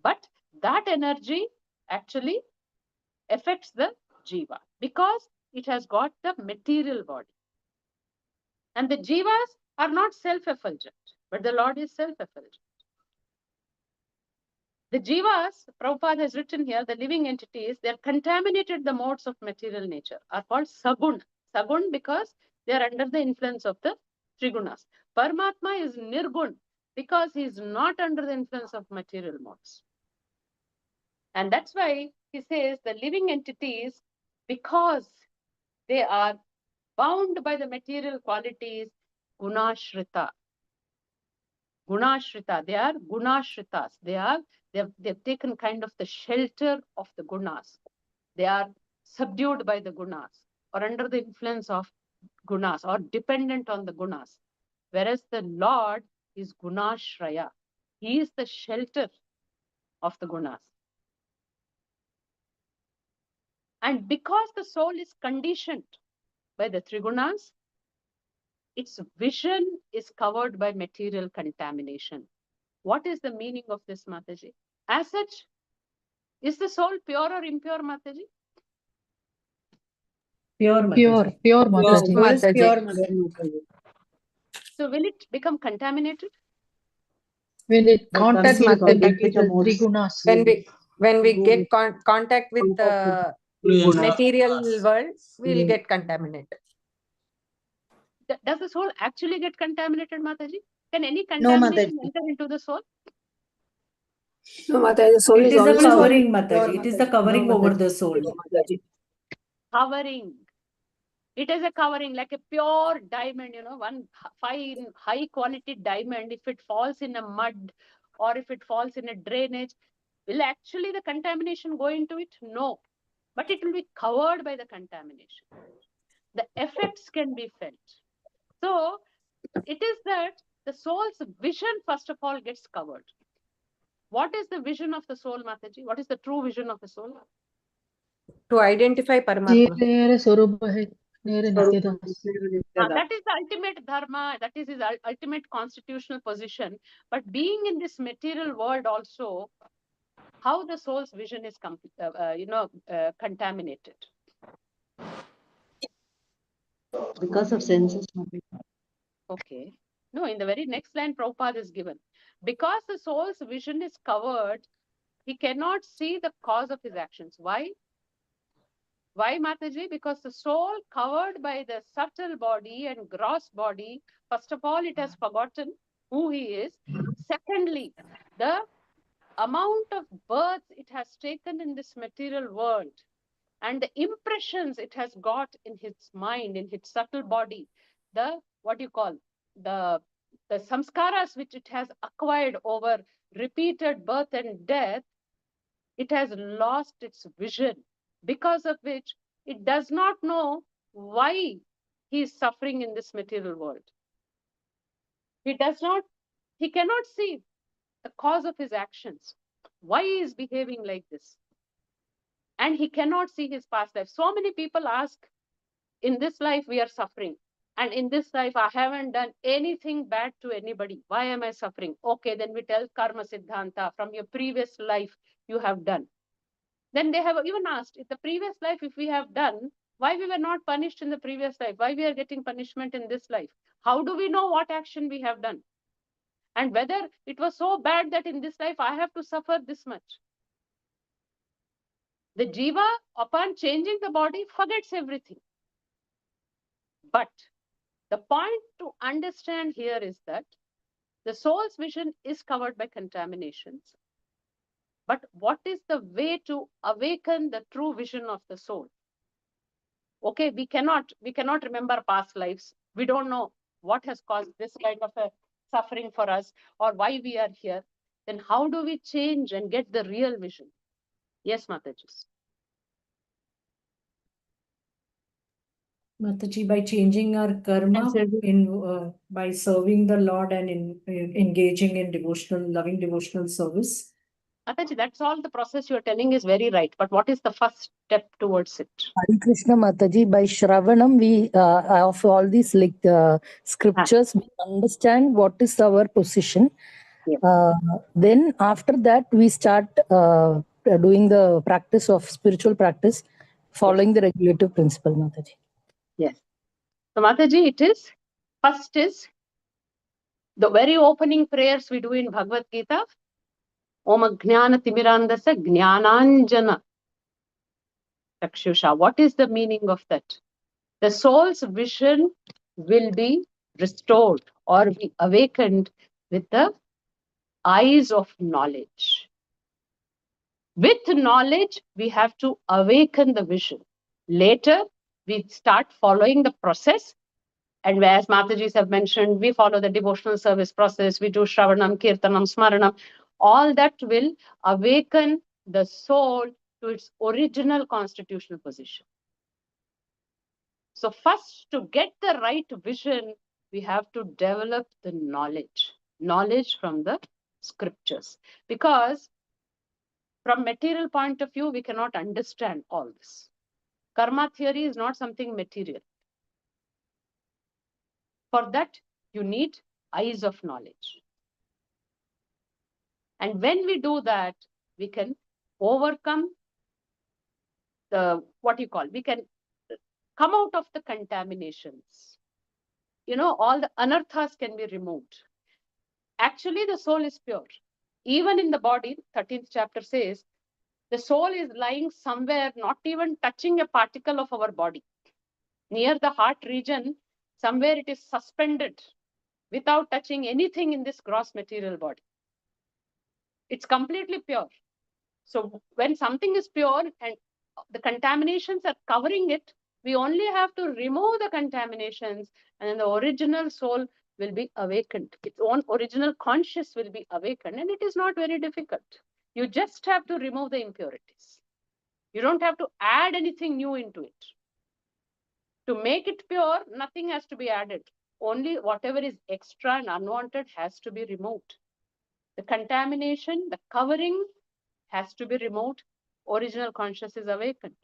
But that energy actually affects the Jiva because it has got the material body. And the Jivas are not self-effulgent, but the Lord is self-effulgent. The Jivas, Prabhupada has written here, the living entities, they're contaminated the modes of material nature, are called Sagun. Sagun because they are under the influence of the Trigunas. Paramatma is Nirgun because he is not under the influence of material modes. And that's why he says the living entities, because they are bound by the material qualities, Gunashrita. Gunashrita, they are Gunashritas. They've taken kind of the shelter of the Gunas. They are subdued by the Gunas or under the influence of Gunas or dependent on the Gunas. Whereas the Lord is Gunashraya. He is the shelter of the Gunas. And because the soul is conditioned by the Trigunas, its vision is covered by material contamination. What is the meaning of this, Mataji? As such, is the soul pure or impure, Mataji? Pure Mataji. Pure Mataji. Soul is pure, Mataji. So will it become contaminated? When it contacts with the contact with the material modes. Trigunas. When we get contact with the material world, we'll get contaminated. Does the soul actually get contaminated, Mataji? Can any No, contamination Mataji. enter into the soul? No, Mataji, the soul It is is a always covering, one. Mataji. It is the covering No, over Mataji. the soul. Mataji. Covering. It is a covering like a pure diamond, one fine, high quality diamond. If it falls in a mud or if it falls in a drainage, will actually the contamination go into it? No. But it will be covered by the contamination. The effects can be felt. So it is that the soul's vision, first of all, gets covered. What is the vision of the soul, Mataji? What is the true vision of the soul? To identify Paramatma. That is the ultimate dharma, that is his ultimate constitutional position. But being in this material world also, how the soul's vision is contaminated. Because of senses. Okay. No, in the very next line, Prabhupada is given. Because the soul's vision is covered, he cannot see the cause of his actions. Why? Why, Mataji? Because the soul covered by the subtle body and gross body, first of all, it has forgotten who he is. Secondly, the amount of births it has taken in this material world and the impressions it has got in his mind, in his subtle body, the samskaras which it has acquired over repeated birth and death, it has lost its vision, because of which it does not know why he is suffering in this material world. He cannot see the cause of his actions, why he is behaving like this. And he cannot see his past life. So many people ask, in this life we are suffering, and in this life I haven't done anything bad to anybody. Why am I suffering? Okay, then we tell karma siddhanta, from your previous life you have done. Then they have even asked, if the previous life, if we have done, why we were not punished in the previous life? Why we are getting punishment in this life? How do we know what action we have done? And whether it was so bad that in this life I have to suffer this much. The jiva, upon changing the body, forgets everything. But the point to understand here is that the soul's vision is covered by contaminations. But what is the way to awaken the true vision of the soul? Okay, we cannot remember past lives. We don't know what has caused this kind of a suffering for us or why we are here. Then how do we change and get the real vision? Yes, Mataji. Mataji, by changing our karma, by serving the Lord and engaging in loving devotional service. Mataji, that's all the process you're telling is very right. But what is the first step towards it? Hare Krishna Mataji, by Shravanam, we of all these scriptures, we understand what is our position. Yes. Then after that, we start doing the practice of spiritual practice, following the regulative principle, Mataji. Yes. So Mataji, first is the very opening prayers we do in Bhagavad Gita. Om Jnana Timirandasa Jnananjana Chakshusha. What is the meaning of that? The soul's vision will be restored or be awakened with the eyes of knowledge. With knowledge, we have to awaken the vision. Later, we start following the process. And as Matajis have mentioned, we follow the devotional service process. We do Shravanam, Kirtanam, Smaranam. All that will awaken the soul to its original constitutional position. So first, to get the right vision, we have to develop the knowledge from the scriptures. Because from material point of view, we cannot understand all this. Karma theory is not something material. For that, you need eyes of knowledge. And when we do that, we can overcome we can come out of the contaminations. All the anarthas can be removed. Actually, the soul is pure. Even in the body, 13th chapter says, the soul is lying somewhere, not even touching a particle of our body. Near the heart region, somewhere it is suspended without touching anything in this gross material body. It's completely pure. So when something is pure and the contaminations are covering it, we only have to remove the contaminations, and then the original soul will be awakened. Its own original conscious will be awakened, and it is not very difficult. You just have to remove the impurities. You don't have to add anything new into it. To make it pure, nothing has to be added. Only whatever is extra and unwanted has to be removed. The contamination, the covering has to be removed. Original conscious is awakened.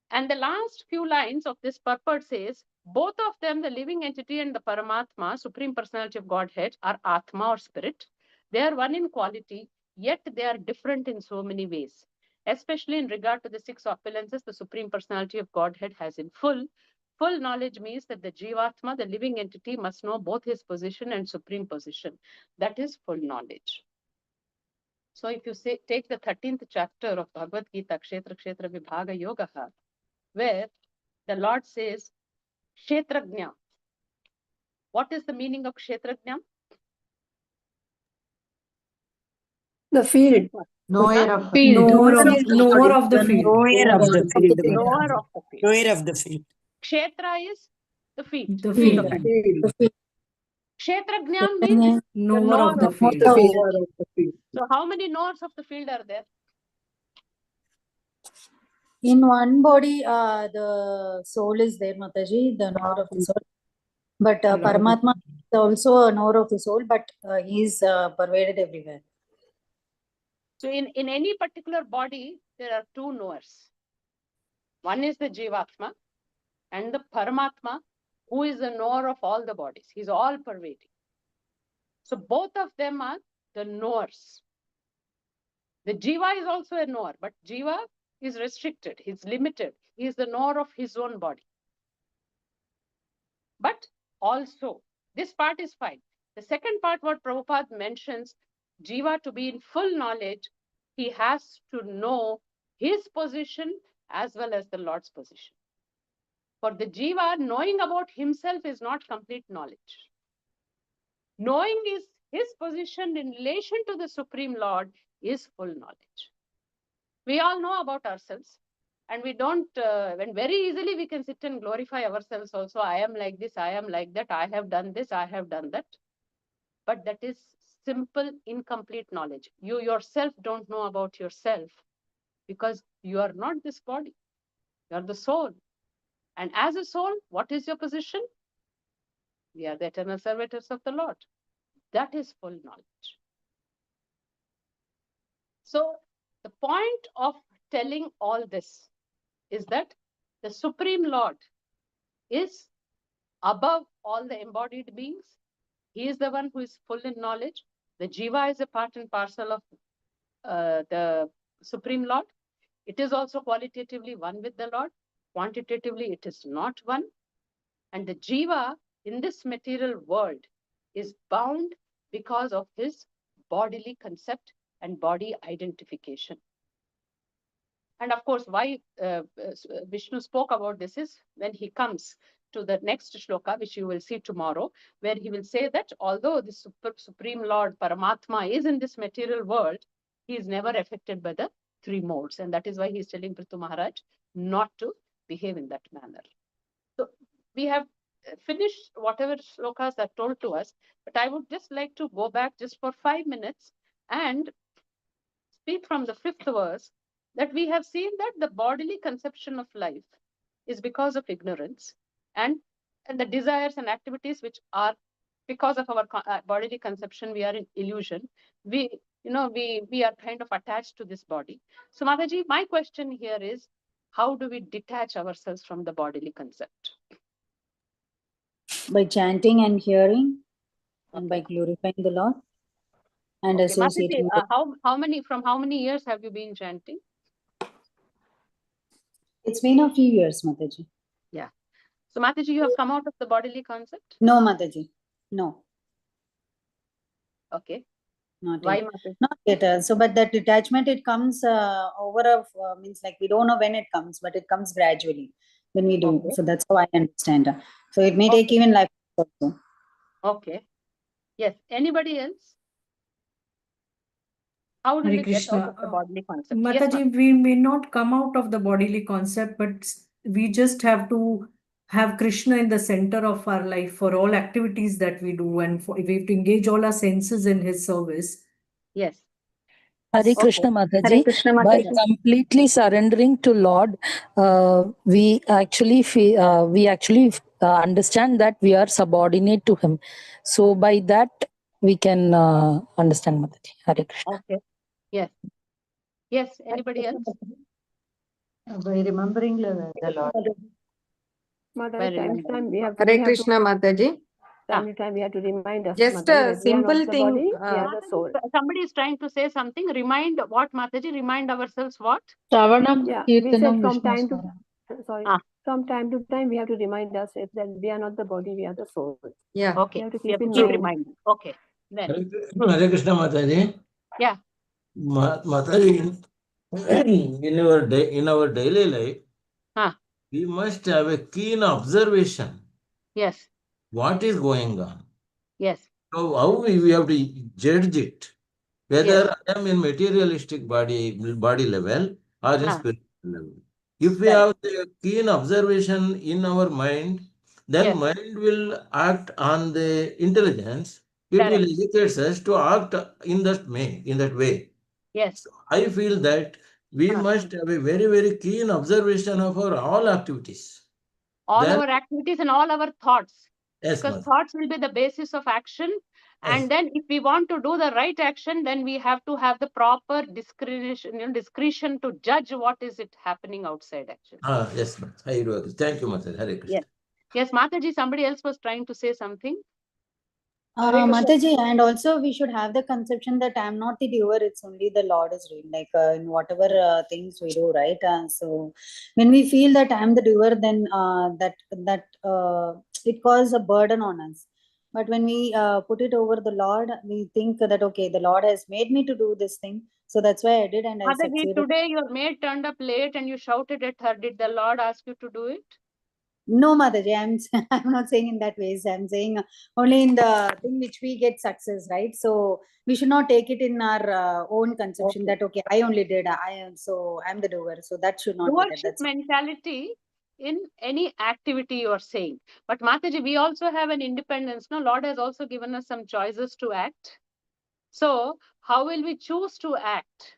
And the last few lines of this purport says, both of them, the living entity and the Paramatma, Supreme Personality of Godhead, are Atma or Spirit. They are one in quality, yet they are different in so many ways. Especially in regard to the 6 opulences, the Supreme Personality of Godhead has in full. Full knowledge means that the Jivatma, the living entity, must know both his position and supreme position. That is full knowledge. So if you take the 13th chapter of Bhagavad Gita, Kshetra Kshetra Vibhaga Yogaha, where the Lord says, Kshetrajna. What is the meaning of Kshetrajna? The field. Knower of the Field. Knower of the The field. knower of the field. Knower of the field. Knower of the field. Kshetra is the field. The Field. field. Kshetrajnan means Knower of the field. Knower of the field. So how many knowers of the field are there? In one body, the soul is there, Mataji, the knower of the soul. But Paramatma is also a knower of the soul, but he is pervaded everywhere. So in any particular body, there are two knowers. One is the Jivatma and the Paramatma, who is the knower of all the bodies. He's all pervading. So both of them are the knowers. The Jiva is also a knower, but Jiva is restricted, he's limited. He is the knower of his own body. But also, this part is fine. The second part, what Prabhupada mentions, Jiva to be in full knowledge, he has to know his position as well as the Lord's position. For the Jiva, knowing about himself is not complete knowledge. Knowing is his position in relation to the Supreme Lord is full knowledge. We all know about ourselves, and we don't, when very easily we can sit and glorify ourselves also. I am like this, I am like that, I have done this, I have done that. But that is simple, incomplete knowledge. You yourself don't know about yourself because you are not this body. You are the soul. And as a soul, what is your position? We are the eternal servitors of the Lord. That is full knowledge. So the point of telling all this is that the Supreme Lord is above all the embodied beings. He is the one who is full in knowledge. The Jiva is a part and parcel of the Supreme Lord. It is also qualitatively one with the Lord. Quantitatively, it is not one. And the Jiva in this material world is bound because of his bodily concept and body identification. And of course, why Vishnu spoke about this is when he comes to the next shloka, which you will see tomorrow, where he will say that although the Supreme Lord Paramatma is in this material world, he is never affected by the three modes. And that is why he is telling Prithu Maharaj not to behave in that manner. So we have finished whatever shlokas are told to us, but I would just like to go back just for 5 minutes and speak from the 5th verse, that we have seen that the bodily conception of life is because of ignorance, and the desires and activities which are because of our bodily conception, we are in illusion. We are kind of attached to this body. So Mataji, my question here is, how do we detach ourselves from the bodily concept? By chanting and hearing, and by glorifying the Lord, and associating. Mataji, how many years have you been chanting? It's been a few years, Mataji. Yeah. So Mataji, you have come out of the bodily concept? No, Mataji. No. Okay. Not Why, yet. Mataji? Not yet. So, but that detachment, it comes over a means like we don't know when it comes, but it comes gradually when we do. Okay. So that's how I understand. So it may take even life also. Okay. Yes. Anybody else? How do we get out of the bodily concept? Mataji, Yes, we may not come out of the bodily concept, but we just have to have Krishna in the center of our life for all activities that we do, and we have to engage all our senses in his service. Yes. Hare Krishna Mataji, by completely surrendering to Lord, we actually understand that we are subordinate to him. So by that we can understand Mataji. Hare Krishna. Okay. Yes. Yes. Anybody else? By remembering the Lord. Mother, time to time we have to. Hare Krishna, Mataji. Time to time we have to remind us. Just Mataji, a that we are not simple the thing. body, we are the soul. Somebody is trying to say something. Remind what, Mataji? Remind ourselves what? Shravanam, Yeah, we said Kirtanam, from Vishnu time to Smaranam. from time to time we have to remind ourselves that we are not the body, we are the soul. Yeah. Okay. We have to We have keep to in keep mind. reminding. Okay. Then. Hare Krishna Mataji. Yeah. Mataji, in our daily life, we must have a keen observation. Yes. What is going on? Yes. So how we have to judge it? whether I am in materialistic body level or in spiritual level. If we have the keen observation in our mind, then mind will act on the intelligence. It will educate us to act in that way. Yes. So I feel that we must have a very, very keen observation of our all activities. All our activities and all our thoughts. Yes, because thoughts will be the basis of action. And then if we want to do the right action, then we have to have the proper discretion to judge what is it happening outside actually. Yes, I do agree. Thank you, Mataji. Hare Krishna. Yes. Yes, Mataji, somebody else was trying to say something. Mataji, and also we should have the conception that I'm not the doer, it's only the Lord is doing, like in whatever things we do, right? So when we feel that I'm the doer, then it causes a burden on us. But when we put it over the Lord, we think that, okay, the Lord has made me to do this thing. So that's why I did, and I succeeded. Today your maid turned up late and you shouted at her. Did the Lord ask you to do it? No, Mataji, I'm not saying in that ways. I'm saying only in the thing which we get success, right? So we should not take it in our own conception that, okay, I only did, so I'm the doer. So that should not be that. That's mentality in any activity you are saying. But Mataji, we also have an independence. No, Lord has also given us some choices to act. So how will we choose to act?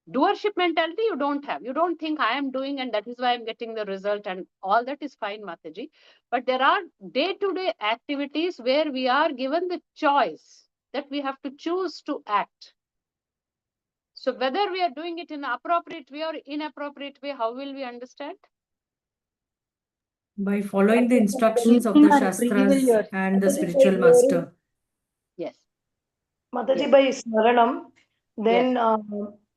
Doership mentality you don't have. You don't think I am doing and that is why I'm getting the result, and all that is fine, Mataji. But there are day-to-day activities where we are given the choice that we have to choose to act. So whether we are doing it in an appropriate way or inappropriate way, how will we understand? By following the instructions of the Shastras and the spiritual master. Yes. Mataji, by Smaranam, then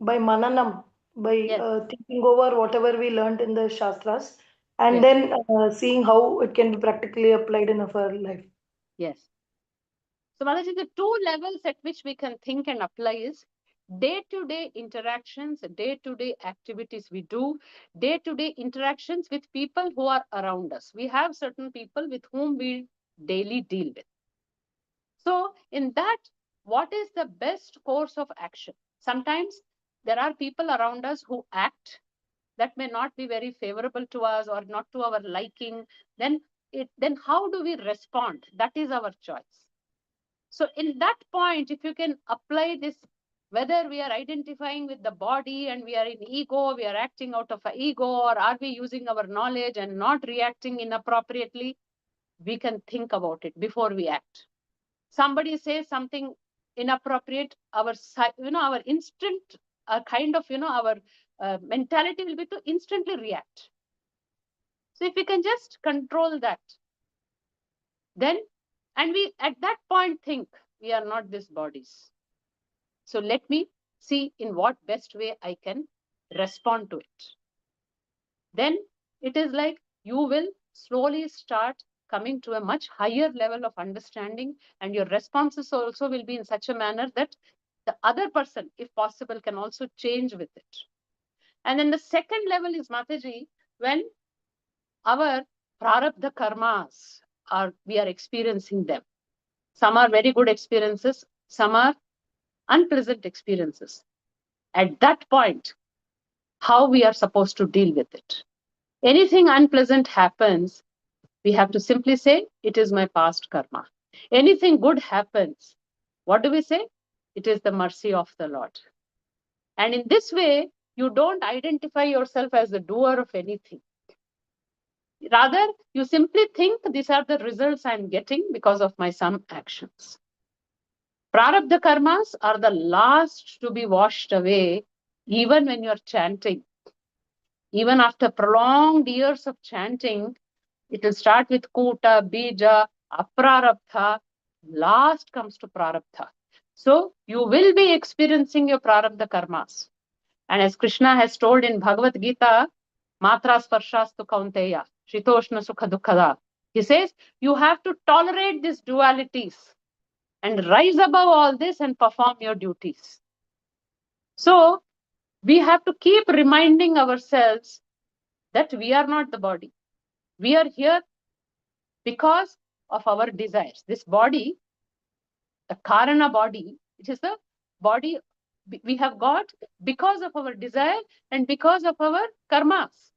by Mananam, by thinking over whatever we learned in the Shastras, and then seeing how it can be practically applied in our life. Yes. So Mataji, the two levels at which we can think and apply is day-to-day interactions, day-to-day activities we do, day-to-day interactions with people who are around us. We have certain people with whom we daily deal with. So in that, what is the best course of action? Sometimes there are people around us who act that may not be very favorable to us or not to our liking. Then how do we respond? That is our choice. So in that point, if you can apply this, whether we are identifying with the body and we are in ego, we are acting out of an ego, or are we using our knowledge and not reacting inappropriately, we can think about it before we act. Somebody says something inappropriate, our instant our mentality will be to instantly react. So if we can just control that, then, and we at that point think we are not these bodies. So let me see in what best way I can respond to it. Then it is like you will slowly start coming to a much higher level of understanding, and your responses also will be in such a manner that the other person, if possible, can also change with it. And then the second level is, Mataji, when our prarabdha karmas we are experiencing them. Some are very good experiences, some are unpleasant experiences. At that point, how we are supposed to deal with it. Anything unpleasant happens, we have to simply say, it is my past karma. Anything good happens, what do we say? It is the mercy of the Lord. And in this way, you don't identify yourself as the doer of anything. Rather, you simply think these are the results I'm getting because of my some actions. Prarabdha karmas are the last to be washed away, even when you're chanting. Even after prolonged years of chanting, it will start with Kuta, Bija, Aprarabdha, last comes to Prarabdha. So you will be experiencing your Prarabdha karmas. And as Krishna has told in Bhagavad Gita, Matra Sparshastu Kaunteya, Shitoshna Sukha Dukkada, he says, you have to tolerate these dualities and rise above all this and perform your duties. So we have to keep reminding ourselves that we are not the body. We are here because of our desires. This body, the Karana body, it is the body we have got because of our desire and because of our karmas.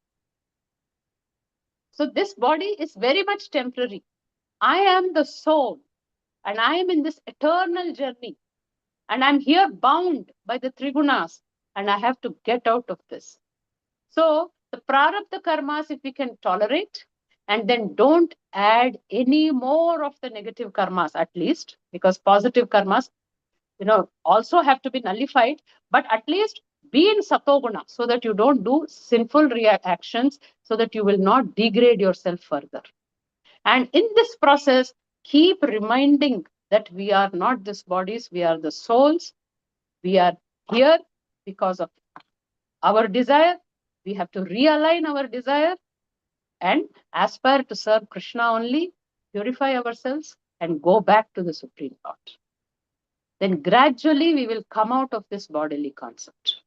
So this body is very much temporary. I am the soul and I am in this eternal journey and I'm here bound by the trigunas and I have to get out of this. So the prarabdha karmas, if we can tolerate, and then don't add any more of the negative karmas, at least, because positive karmas, also have to be nullified, but at least be in satoguna so that you don't do sinful reactions, so that you will not degrade yourself further. And in this process, keep reminding that we are not these bodies, we are the souls. We are here because of our desire. We have to realign our desire and aspire to serve Krishna only, purify ourselves, and go back to the Supreme Lord. Then gradually we will come out of this bodily concept.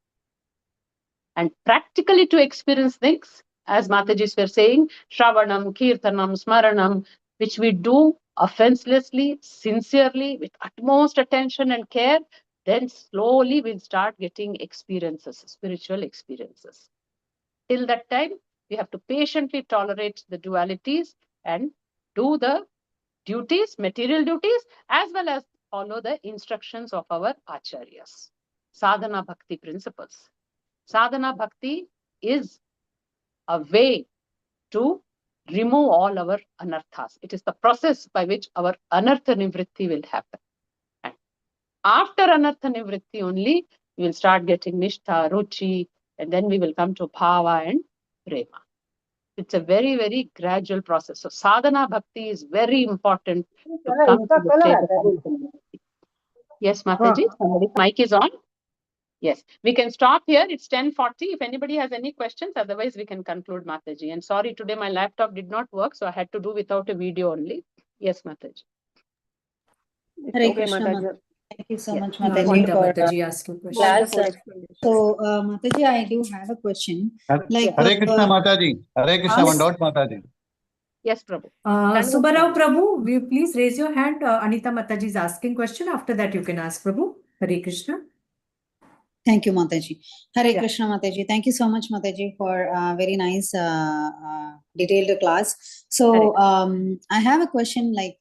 And practically to experience things, as Matajis were saying, Shravanam, Kirtanam, Smaranam, which we do offenselessly, sincerely, with utmost attention and care, then slowly we'll start getting experiences, spiritual experiences. Till that time, we have to patiently tolerate the dualities and do the duties, material duties, as well as follow the instructions of our acharyas. Sadhana bhakti principles. Sadhana bhakti is a way to remove all our anarthas. It is the process by which our anartha nivritti will happen. And after anartha nivritti only, we will start getting nishtha, ruchi, and then we will come to bhava and prema. It's a very, very gradual process. So sadhana bhakti is very important to come to the state of anartha nivritti. Yes, Mataji, somebody's mic is on. Yes, we can stop here. It's 10:40. If anybody has any questions, otherwise we can conclude, Mataji. And sorry, today my laptop did not work, so I had to do without a video only. Yes, Mataji. Hare Krishna, Mataji. Thank you so much, Yeah, Mataji, wonderful, for Mataji, asking questions. class. Wonderful explanation. So, Mataji, I do have a question. Like, Hare Krishna, Mataji. Hare Krishna, one doubt, Mataji. Yes, Prabhu. Subbarao Prabhu, will you please raise your hand? Anita Mataji is asking question. After that, you can ask, Prabhu. Hare Krishna. Thank you, Mataji. Hare Krishna, Mataji. Thank you so much, Mataji, for very nice detailed class. So I have a question. Like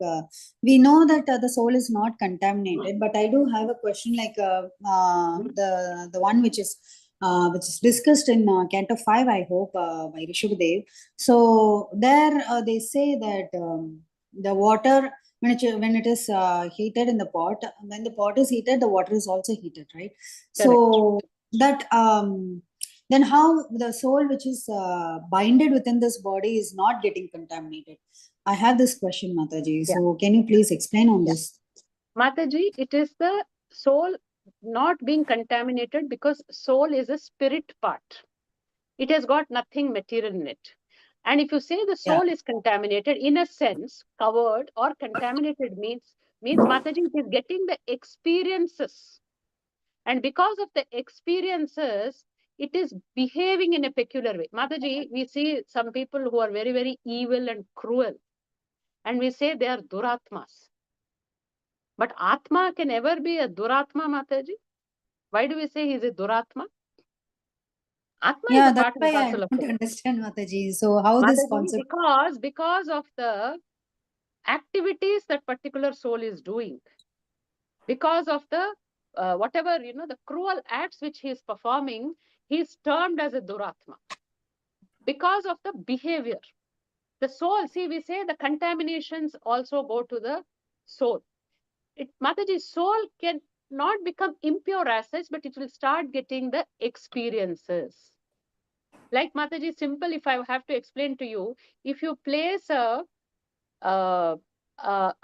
we know that the soul is not contaminated, but I do have a question. Like the one which is discussed in Canto 5, I hope, by Rishabhadev. So there they say that the water, when it is heated in the pot, when the pot is heated, the water is also heated, right? So that then how the soul which is binded within this body is not getting contaminated? I have this question, Mataji. So can you please explain on this? Mataji, it is the soul not being contaminated because soul is a spirit part. It has got nothing material in it. And if you say the soul is contaminated, in a sense, covered or contaminated means Mataji, it is getting the experiences. And because of the experiences, it is behaving in a peculiar way. Mataji, we see some people who are very, very evil and cruel. And we say they are duratmas. But Atma can never be a duratma, Mataji. Why do we say he is a duratma? Atma is a that's part and why I parcel of don't it. understand, Mataji. So how Mataji, this concept? Because of the activities that particular soul is doing, because of the whatever, the cruel acts which he is performing, he is termed as a duratma. Because of the behavior. The soul, see, we say the contaminations also go to the soul. Mataji, soul can not become impure as such, but it will start getting the experiences. Like Mataji, simple, if I have to explain to you, if you place a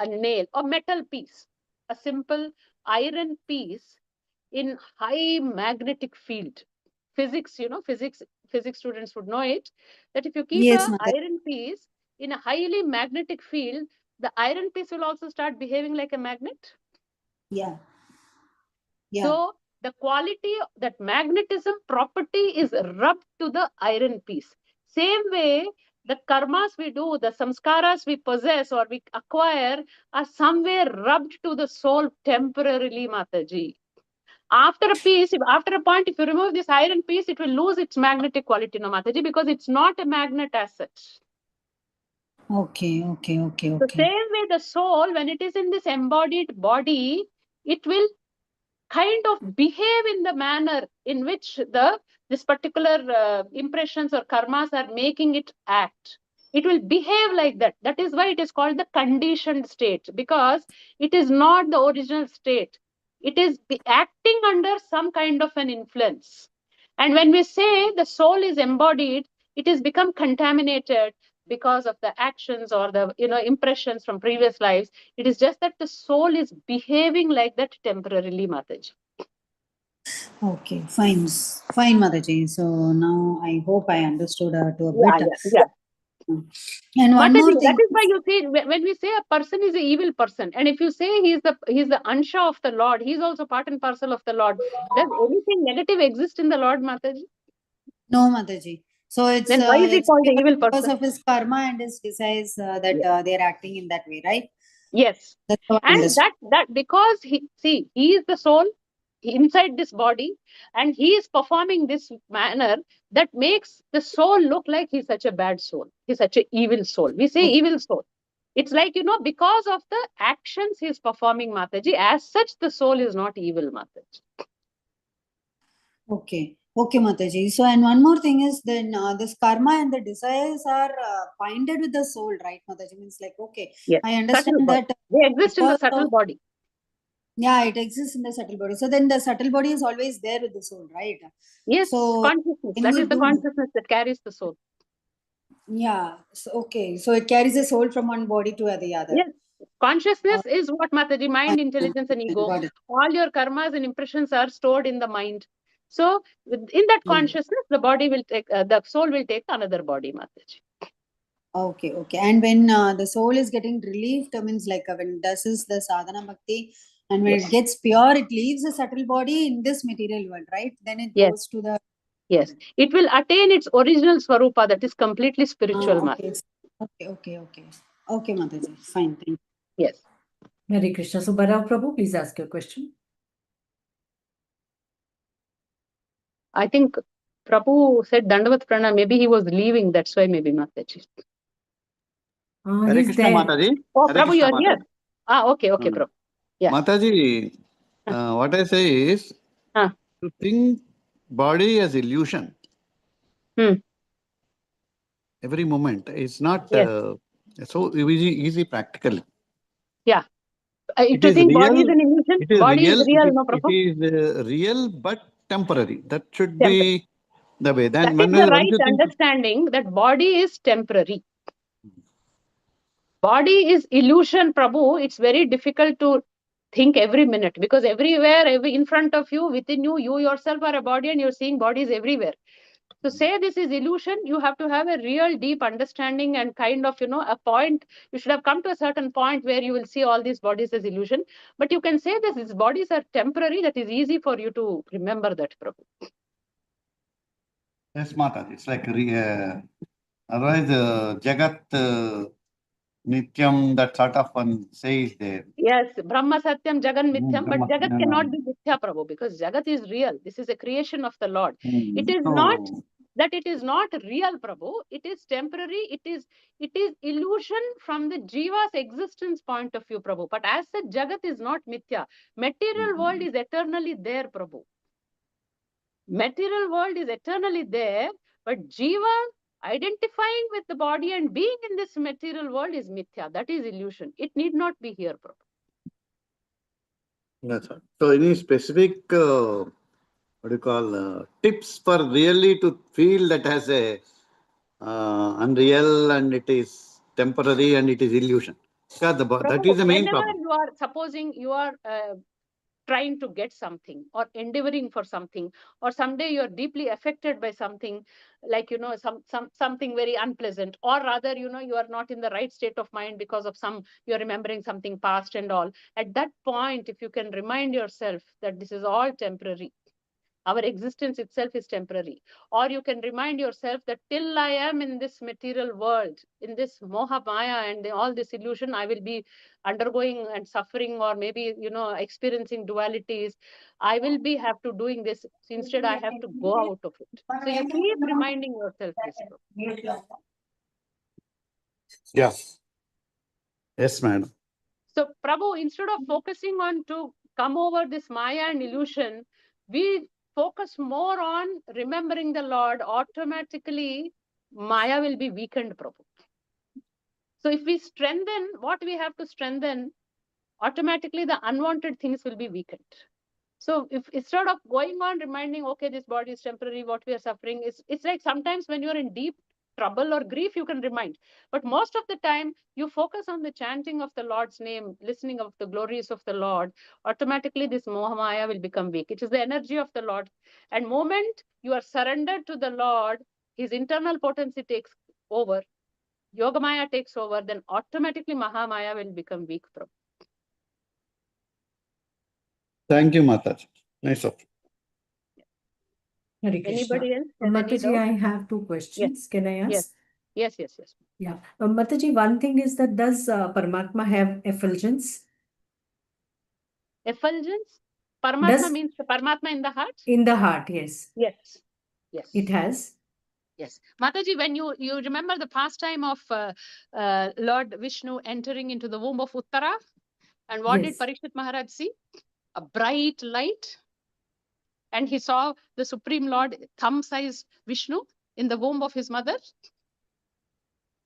nail or metal piece, a simple iron piece in high magnetic field, physics, physics students would know it, that if you keep an iron piece in a highly magnetic field, the iron piece will also start behaving like a magnet. So the quality, that magnetism property is rubbed to the iron piece. Same way, the karmas we do, the samskaras we possess or we acquire are somewhere rubbed to the soul temporarily, Mataji. After a point, if you remove this iron piece, it will lose its magnetic quality, no, Mataji, because it's not a magnet as such. Okay. The same way the soul, when it is in this embodied body, it will kind of behave in the manner in which this particular impressions or karmas are making it act. It will behave like that. That is why it is called the conditioned state, because it is not the original state. It is acting under some kind of an influence. And when we say the soul is embodied, it has become contaminated because of the actions or the impressions from previous lives. It is just that the soul is behaving like that temporarily, Mataji. Okay, fine, Mataji. So now I hope I understood to a bit. Yeah. And one Mataji, more thing. that is why you see, when we say a person is an evil person, and if you say he's the Ansha of the Lord, he's also part and parcel of the Lord. Does anything negative exist in the Lord, Mataji? No, Mataji. So it's then why is he called the evil because person? of his karma and his desires that they are acting in that way, right? Yes. That's what I And understood. that because he is the soul inside this body, and he is performing this manner that makes the soul look like he's such a bad soul. He's such an evil soul. We say evil soul. It's like, because of the actions he's performing, Mataji, as such, the soul is not evil, Mataji. Okay, Mataji. So, and one more thing is then this karma and the desires are binded with the soul, right, Mataji? Means like, okay, Yes. I understand Subtle that. they exist in the subtle body. Yeah, it exists in the subtle body. So then the subtle body is always there with the soul, right? Yes, so consciousness. That is the consciousness that carries the soul. Yeah. So, okay. So it carries the soul from one body to the other. Yes. Consciousness is what, Mataji? Mind, intelligence, and ego. All your karmas and impressions are stored in the mind. So, in that consciousness, the body will take, the soul will take another body, Mataji. Okay. And when the soul is getting relieved, means like when does is the sadhana bhakti, and when it gets pure, it leaves the subtle body in this material world, right? Then it goes to the. Yes. It will attain its original swarupa, that is completely spiritual, Okay. Okay, Mataji. Fine. Thank you. Yes. Hare Krishna. So, Balav Prabhu, please ask your question. I think Prabhu said Dandavat Pranam. Maybe he was leaving. That's why maybe Mataji. Hare Krishna, Mataji. Oh, Hare Prabhu, you Krishna, are here. Mataji. Okay, Prabhu. Yeah. Mataji, what I say is to think body as illusion every moment is not so easy practically. Yeah. If It you is think real, body is an illusion, body is real, no, Prabhu? It is real but temporary. That should be the way. Then that is the right understanding that body is temporary. Body is illusion, Prabhu. It's very difficult to think every minute, because everywhere, in front of you, within you, you yourself are a body and you're seeing bodies everywhere. To say this is illusion, you have to have a real deep understanding and kind of, a point. You should have come to a certain point where you will see all these bodies as illusion. But you can say this, these bodies are temporary. That is easy for you to remember that, Prabhu. Yes, Mataji. It's like otherwise Jagat Nityam, that sort of one says there. Yes, Brahma Satyam, Jagan Mithyam, but Jagat cannot be Mithya, Prabhu, because Jagat is real. This is a creation of the Lord. It is not that it is not real, Prabhu. It is temporary. It is illusion from the Jiva's existence point of view, Prabhu. But as such, Jagat is not Mithya. Material world is eternally there, Prabhu. Material world is eternally there, but Jiva identifying with the body and being in this material world is Mithya. That is illusion. It need not be here, Prabhu. That's right. So any specific, tips for really to feel that as a unreal and it is temporary and it is illusion? Because that is the main problem. Whenever you are, supposing you are trying to get something or endeavoring for something, or someday you're deeply affected by something, like something very unpleasant, or rather you are not in the right state of mind because of you're remembering something past and all. At that point, if you can remind yourself that this is all temporary, Our existence itself is temporary. Or you can remind yourself that till I am in this material world, in this moha maya and all this illusion, I will be undergoing and suffering, or maybe, experiencing dualities. I will be have to doing this. So instead, I have to go out of it. So you keep reminding yourself this. Yes. Yes, madam. So Prabhu, instead of focusing on to come over this maya and illusion, we focus more on remembering the Lord. Automatically, maya will be weakened, Prabhu. So if we strengthen what we have to strengthen, automatically the unwanted things will be weakened. So if instead of going on reminding, okay, this body is temporary, what we are suffering, it's like sometimes when you're in deep trouble or grief, you can remind. But most of the time, you focus on the chanting of the Lord's name, listening of the glories of the Lord. Automatically, this Mohamaya will become weak. It is the energy of the Lord. And moment you are surrendered to the Lord, his internal potency takes over. Yogamaya takes over, then automatically Mahamaya will become weak. Thank you, Mataji. Nice of you. Hare Krishna. Anybody else have any Mataji, doubt? I have two questions. Can I ask? Yes. Yeah. Mataji, one thing is that does Paramatma have effulgence? Effulgence? Paramatma means the Paramatma in the heart? In the heart, yes. Yes. It has? Yes. Mataji, when you remember the pastime of Lord Vishnu entering into the womb of Uttara, and what did Parikshit Maharaj see? A bright light. And he saw the Supreme Lord, thumb-sized Vishnu, in the womb of his mother.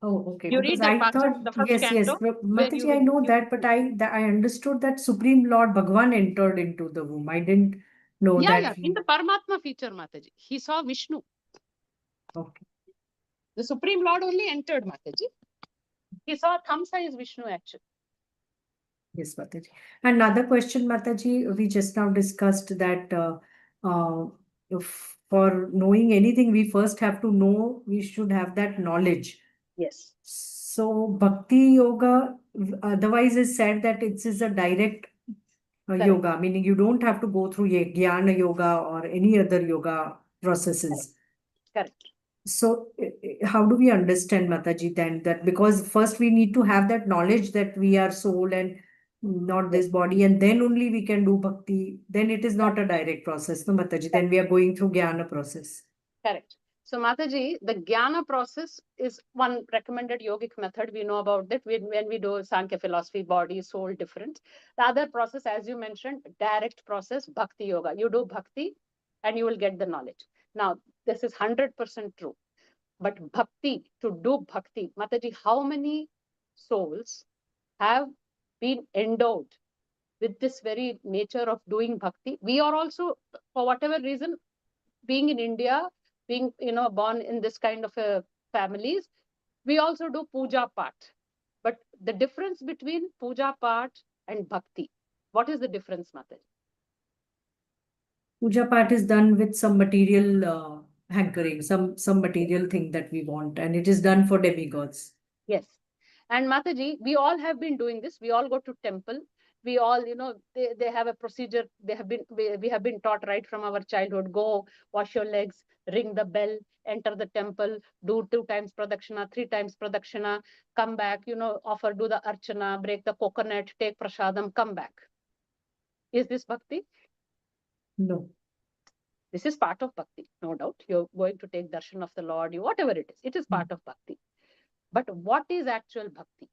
Oh, okay. You Because read that I part, thought, the first yes. canto. Mataji, I know that, but I understood that Supreme Lord Bhagavan entered into the womb. I didn't know that. Yeah. In the Paramatma feature, Mataji, he saw Vishnu. Okay. The Supreme Lord only entered, Mataji. He saw thumb-sized Vishnu, actually. Yes, Mataji. Another question, Mataji, we just now discussed that if for knowing anything, we first have to know, we should have that knowledge. Yes. So Bhakti Yoga, otherwise is said that it is a direct yoga, meaning you don't have to go through Jnana Yoga or any other yoga processes. Correct. So how do we understand, Mataji, then that because first we need to have that knowledge that we are soul and not this body, and then only we can do bhakti, then it is not a direct process, no, Mataji, then we are going through Jnana process. Correct. So Mataji, the Jnana process is one recommended yogic method. We know about that when we do Sankhya philosophy, body, soul, different. The other process, as you mentioned, direct process, Bhakti Yoga. You do Bhakti and you will get the knowledge. Now, this is 100% true. But Bhakti, to do Bhakti, Mataji, how many souls have been endowed with this very nature of doing Bhakti? We are also, for whatever reason, being in India, being born in this kind of families, we also do puja part. But the difference between puja part and bhakti, what is the difference, Mataji? Puja part is done with some material hankering, some material thing that we want, and it is done for demigods. Yes. And Mataji, we all have been doing this. We all go to temple. We all, they have a procedure. We have been taught right from our childhood. Go, wash your legs, ring the bell, enter the temple, do 2 times pradakshina, 3 times pradakshina, come back, offer, do the archana, break the coconut, take prasadam, come back. Is this bhakti? No. This is part of bhakti, no doubt. You're going to take darshan of the Lord, whatever it is part of bhakti. But what is actual bhakti?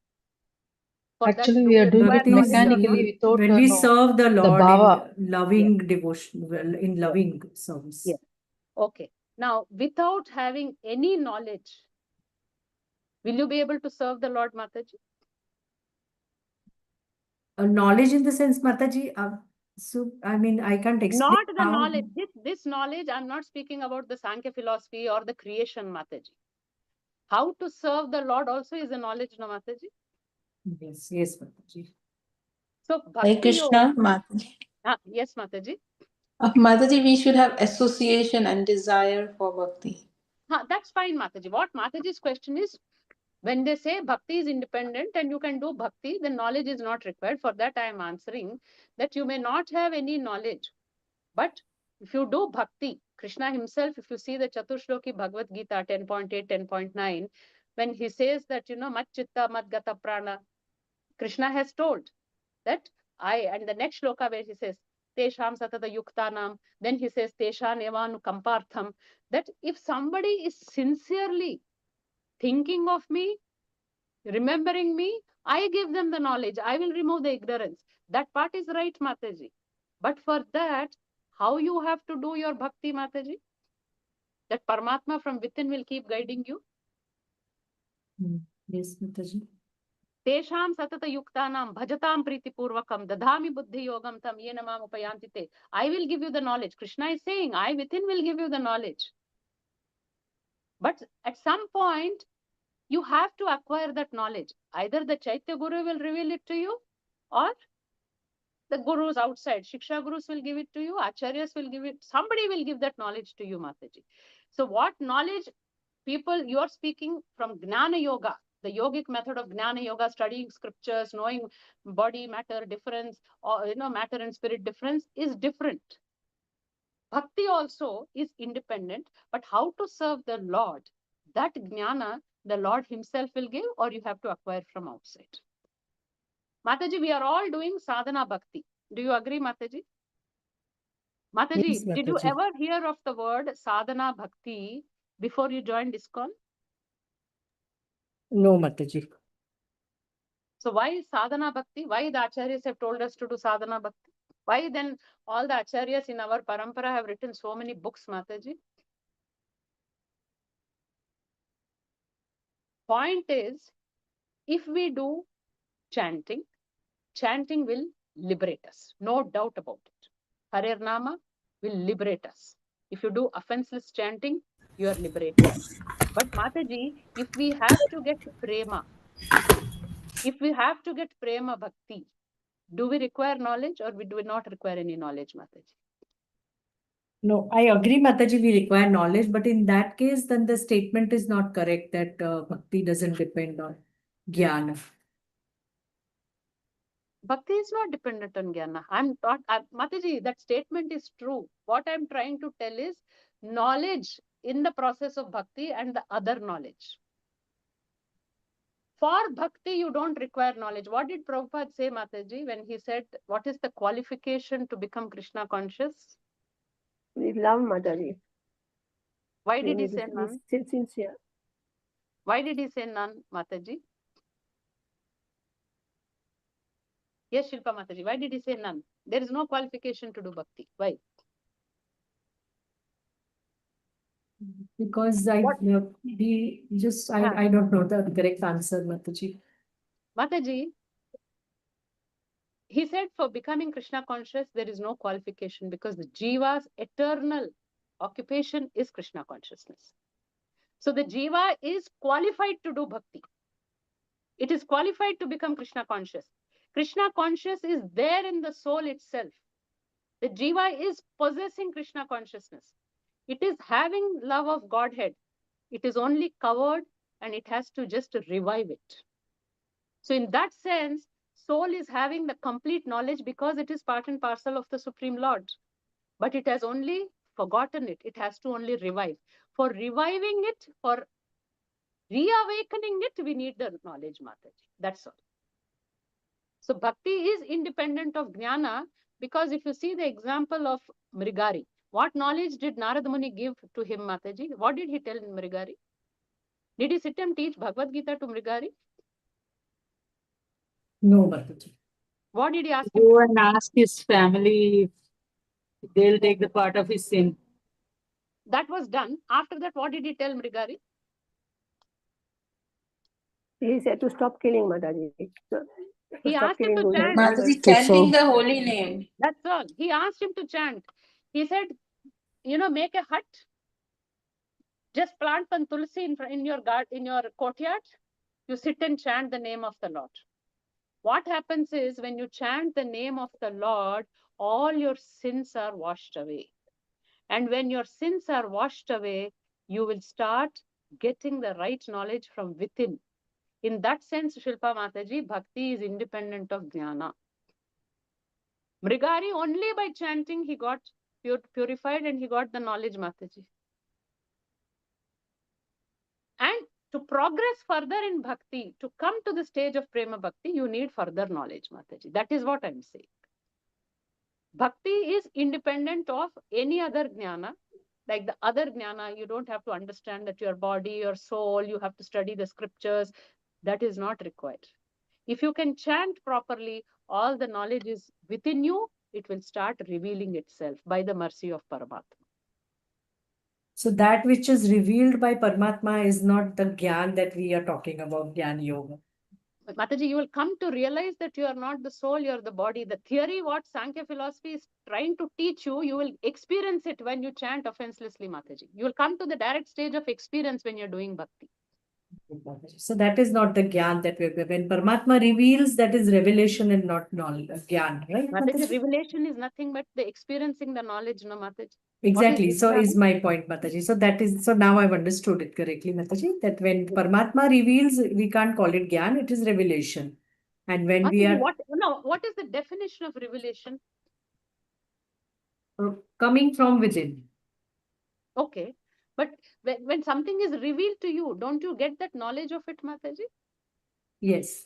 Actually, we are doing it mechanically without when we serve the Lord bhava. in loving devotion, in loving service. Yes. Okay. Now, without having any knowledge, will you be able to serve the Lord, Mataji? Knowledge in the sense, Mataji, so I mean, I can't explain. Not the knowledge. This knowledge, I'm not speaking about the Sankhya philosophy or the creation, Mataji. How to serve the Lord also is a knowledge, no, Mataji? Yes, Mataji. So, Hare Krishna, Mataji. Yes, Mataji. Mataji, we should have association and desire for bhakti. That's fine, Mataji. What Mataji's question is, when they say bhakti is independent and you can do bhakti, then knowledge is not required. For that, I am answering that you may not have any knowledge, but If you do bhakti, Krishna himself, if you see the Chaturshloki Bhagavad Gita 10.8, 10.9, when he says that, mat chitta, mat gata prana, Krishna has told that and the next shloka where he says, Tesham satata yuktanam, then he says, Teshan evanu kampartham, that if somebody is sincerely thinking of me, remembering me, I give them the knowledge. I will remove the ignorance. That part is right, Mataji. But for that, how you have to do your bhakti, Mataji? That Paramatma from within will keep guiding you. Yes, Mataji. Tesham satata yuktanam bhajatam pritipurvakam dadhami buddhi yogam tam yena mam upayanti te. I will give you the knowledge. Krishna is saying, I within will give you the knowledge. But at some point, you have to acquire that knowledge. Either the Chaitya Guru will reveal it to you, or the gurus outside, Shiksha Gurus will give it to you, Acharyas will give it, somebody will give that knowledge to you, Mataji. So what knowledge people, you are speaking from Gnana Yoga, the yogic method of Gnana Yoga, studying scriptures, knowing body, matter difference, or matter and spirit difference is different. Bhakti also is independent, but how to serve the Lord, that Gnana, the Lord himself will give, or you have to acquire from outside. Mataji, we are all doing sadhana bhakti. Do you agree, Mataji? Mataji, Yes, did you Mataji. ever hear of the word sadhana bhakti before you joined ISKCON? No, Mataji. So why sadhana bhakti? Why the acharyas have told us to do sadhana bhakti? Why then all the acharyas in our parampara have written so many books, Mataji? Point is, if we do chanting, chanting will liberate us. No doubt about it. Harer Nama will liberate us. If you do offenseless chanting, you are liberated. But Mataji, if we have to get prema, bhakti, do we require knowledge or do we not require any knowledge, Mataji? No, I agree, Mataji, we require knowledge, but in that case, then the statement is not correct that bhakti doesn't depend on jnana. Bhakti is not dependent on jnana. Mataji, that statement is true. What I'm trying to tell is knowledge in the process of bhakti and the other knowledge. For bhakti, you don't require knowledge. What did Prabhupada say, Mataji, when he said, what is the qualification to become Krishna conscious? We love Mataji. Why did he say none? Sincere. Why did he say none, Mataji? Yes, Shilpa Mataji, why did he say none? There is no qualification to do bhakti. Why? Because I don't know the correct answer, Mataji. Mataji, he said for becoming Krishna conscious, there is no qualification because the Jiva's eternal occupation is Krishna consciousness. So the Jiva is qualified to do bhakti. It is qualified to become Krishna conscious. Krishna conscious is there in the soul itself. The Jiva is possessing Krishna consciousness. It is having love of Godhead. It is only covered and it has to just revive it. So in that sense, soul is having the complete knowledge because it is part and parcel of the Supreme Lord. But it has only forgotten it. It has to only revive. For reviving it, for reawakening it, we need the knowledge, Mataji. That's all. So bhakti is independent of jnana because if you see the example of Mrigari, what knowledge did Narad Muni give to him, Mataji? What did he tell Mrigari? Did he sit and teach Bhagavad Gita to Mrigari? No, Mataji. What did he ask him? Go and ask his family if they'll take the part of his sin. That was done. After that, what did he tell Mrigari? He said to stop killing, Mataji. He asked him to chant. Mataji, chanting the holy name. That's all. He asked him to chant. He said, make a hut. Just plant one tulsi in your courtyard. You sit and chant the name of the Lord. What happens is when you chant the name of the Lord, all your sins are washed away. And when your sins are washed away, you will start getting the right knowledge from within. In that sense, Shilpa Mataji, bhakti is independent of jnana. Mrigari, only by chanting, he got purified and he got the knowledge, Mataji. And to progress further in bhakti, to come to the stage of prema bhakti, you need further knowledge, Mataji. That is what I'm saying. Bhakti is independent of any other jnana. Like the other jnana, you don't have to understand that your body, your soul, you have to study the scriptures. That is not required. If you can chant properly, all the knowledge is within you, it will start revealing itself by the mercy of Paramatma. So that which is revealed by Paramatma is not the Gyan that we are talking about, Gyan Yoga. But Mataji, you will come to realize that you are not the soul, you are the body. The theory, what Sankhya philosophy is trying to teach you, you will experience it when you chant offenselessly, Mataji. You will come to the direct stage of experience when you're doing bhakti. So that is not the Gyan that we're when Paramatma reveals, that is revelation and not knowledge, Gyan, right? Mataji, revelation is nothing but the experiencing the knowledge, no Mataji. Exactly. So is my point, Mataji. So that is, so now I've understood it correctly, Mataji, that when Paramatma reveals, we can't call it Gyan, it is revelation. And when we are what is the definition of revelation? Coming from within. Okay. But when something is revealed to you, don't you get that knowledge of it, Mataji? Yes.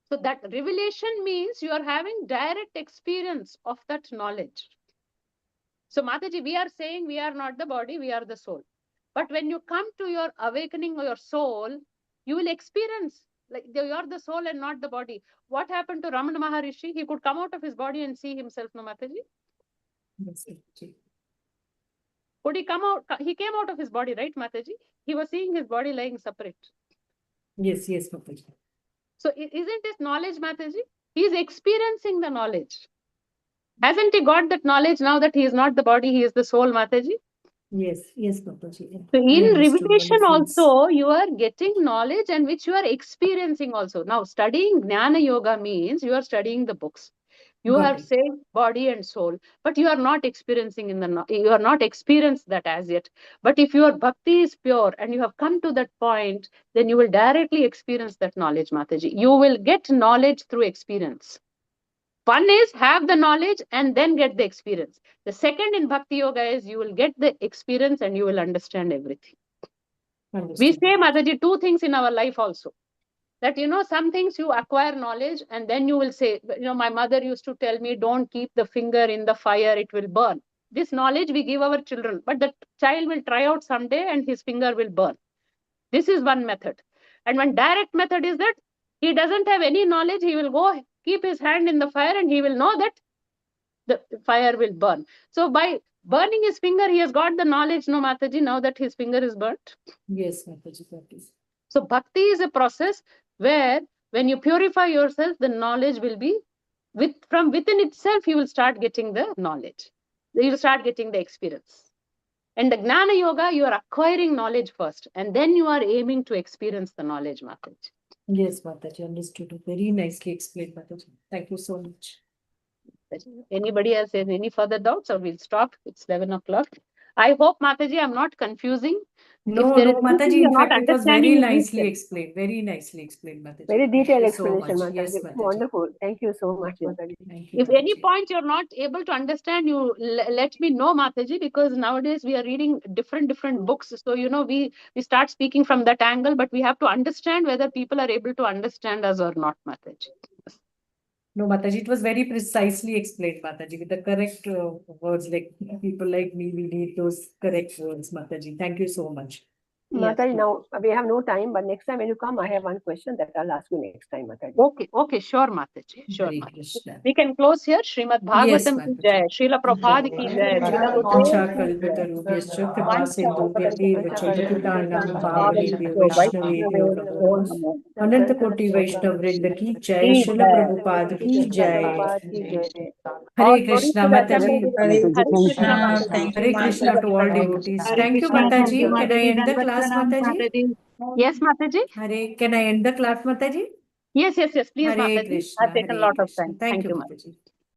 So that revelation means you are having direct experience of that knowledge. So Mataji, we are saying we are not the body, we are the soul. But when you come to your awakening of your soul, you will experience like you are the soul and not the body. What happened to Ramana Maharishi? He could come out of his body and see himself, no Mataji? Yes, Mataji. Could he come out? He came out of his body, right, Mataji? He was seeing his body lying separate. Yes, yes, Mataji. So isn't it knowledge, Mataji? He is experiencing the knowledge. Hasn't he got that knowledge now that he is not the body, he is the soul, Mataji? Yes, yes, Mataji. So in revelation also, you are getting knowledge and which you are experiencing also. Now, studying Jnana Yoga means you are studying the books. You have said body and soul, but you are not experiencing you are not experienced that as yet. But if your bhakti is pure and you have come to that point, then you will directly experience that knowledge, Mataji. You will get knowledge through experience. One is have the knowledge and then get the experience. The second in Bhakti Yoga is you will get the experience and you will understand everything. We say, Mataji, two things in our life also. That, some things you acquire knowledge and then you will say, my mother used to tell me, don't keep the finger in the fire, it will burn. This knowledge we give our children, but the child will try out someday and his finger will burn. This is one method. And one direct method is that he doesn't have any knowledge, he will go keep his hand in the fire and he will know that the fire will burn. So by burning his finger, he has got the knowledge, no Mataji, now that his finger is burnt. Yes, Mataji, that is. So bhakti is a process where when you purify yourself, the knowledge will be from within itself, you will start getting the knowledge. You will start getting the experience. And the Gnana Yoga, you are acquiring knowledge first, and then you are aiming to experience the knowledge, Mataji. Yes, Mataji, understood. Very nicely explained, Mataji. Thank you so much. Anybody else has any further doubts, or we'll stop? It's 11 o'clock. I hope, Mataji, I'm not confusing. No, Mataji, in fact, it was very nicely explained. Very nicely explained, Mataji. Very detailed explanation, Mataji. Yes, Mataji. Wonderful. Thank you so much, Mataji. Thank you, If any point you're not able to understand, you let me know, Mataji, because nowadays we are reading different books. So, we start speaking from that angle, but we have to understand whether people are able to understand us or not, Mataji. No, Mataji, it was very precisely explained, Mataji, with the correct words. Like people like me, we need those correct words, Mataji. Thank you so much. Mataji, now we have no time, but next time when you come, I have one question that I'll ask you next time, Mataji. Okay, sure, Mataji. Sure, Mataji. We can close here. Shrimad Bhagavatam ki jai, Srila Prabhupada ki jai, Ananta Koti Vaishnav Vrinda ki jai, Srila Prabhupada ki jai. Hare Krishna, Mataji. Hare Krishna to all devotees. Thank you, Mataji. Can I end the class, Mataji? Yes, Mataji. Hare, can I end the class, Mataji? Yes, please, Hare Mataji. Krishna. I've taken a lot of time. Thank you, Mataji.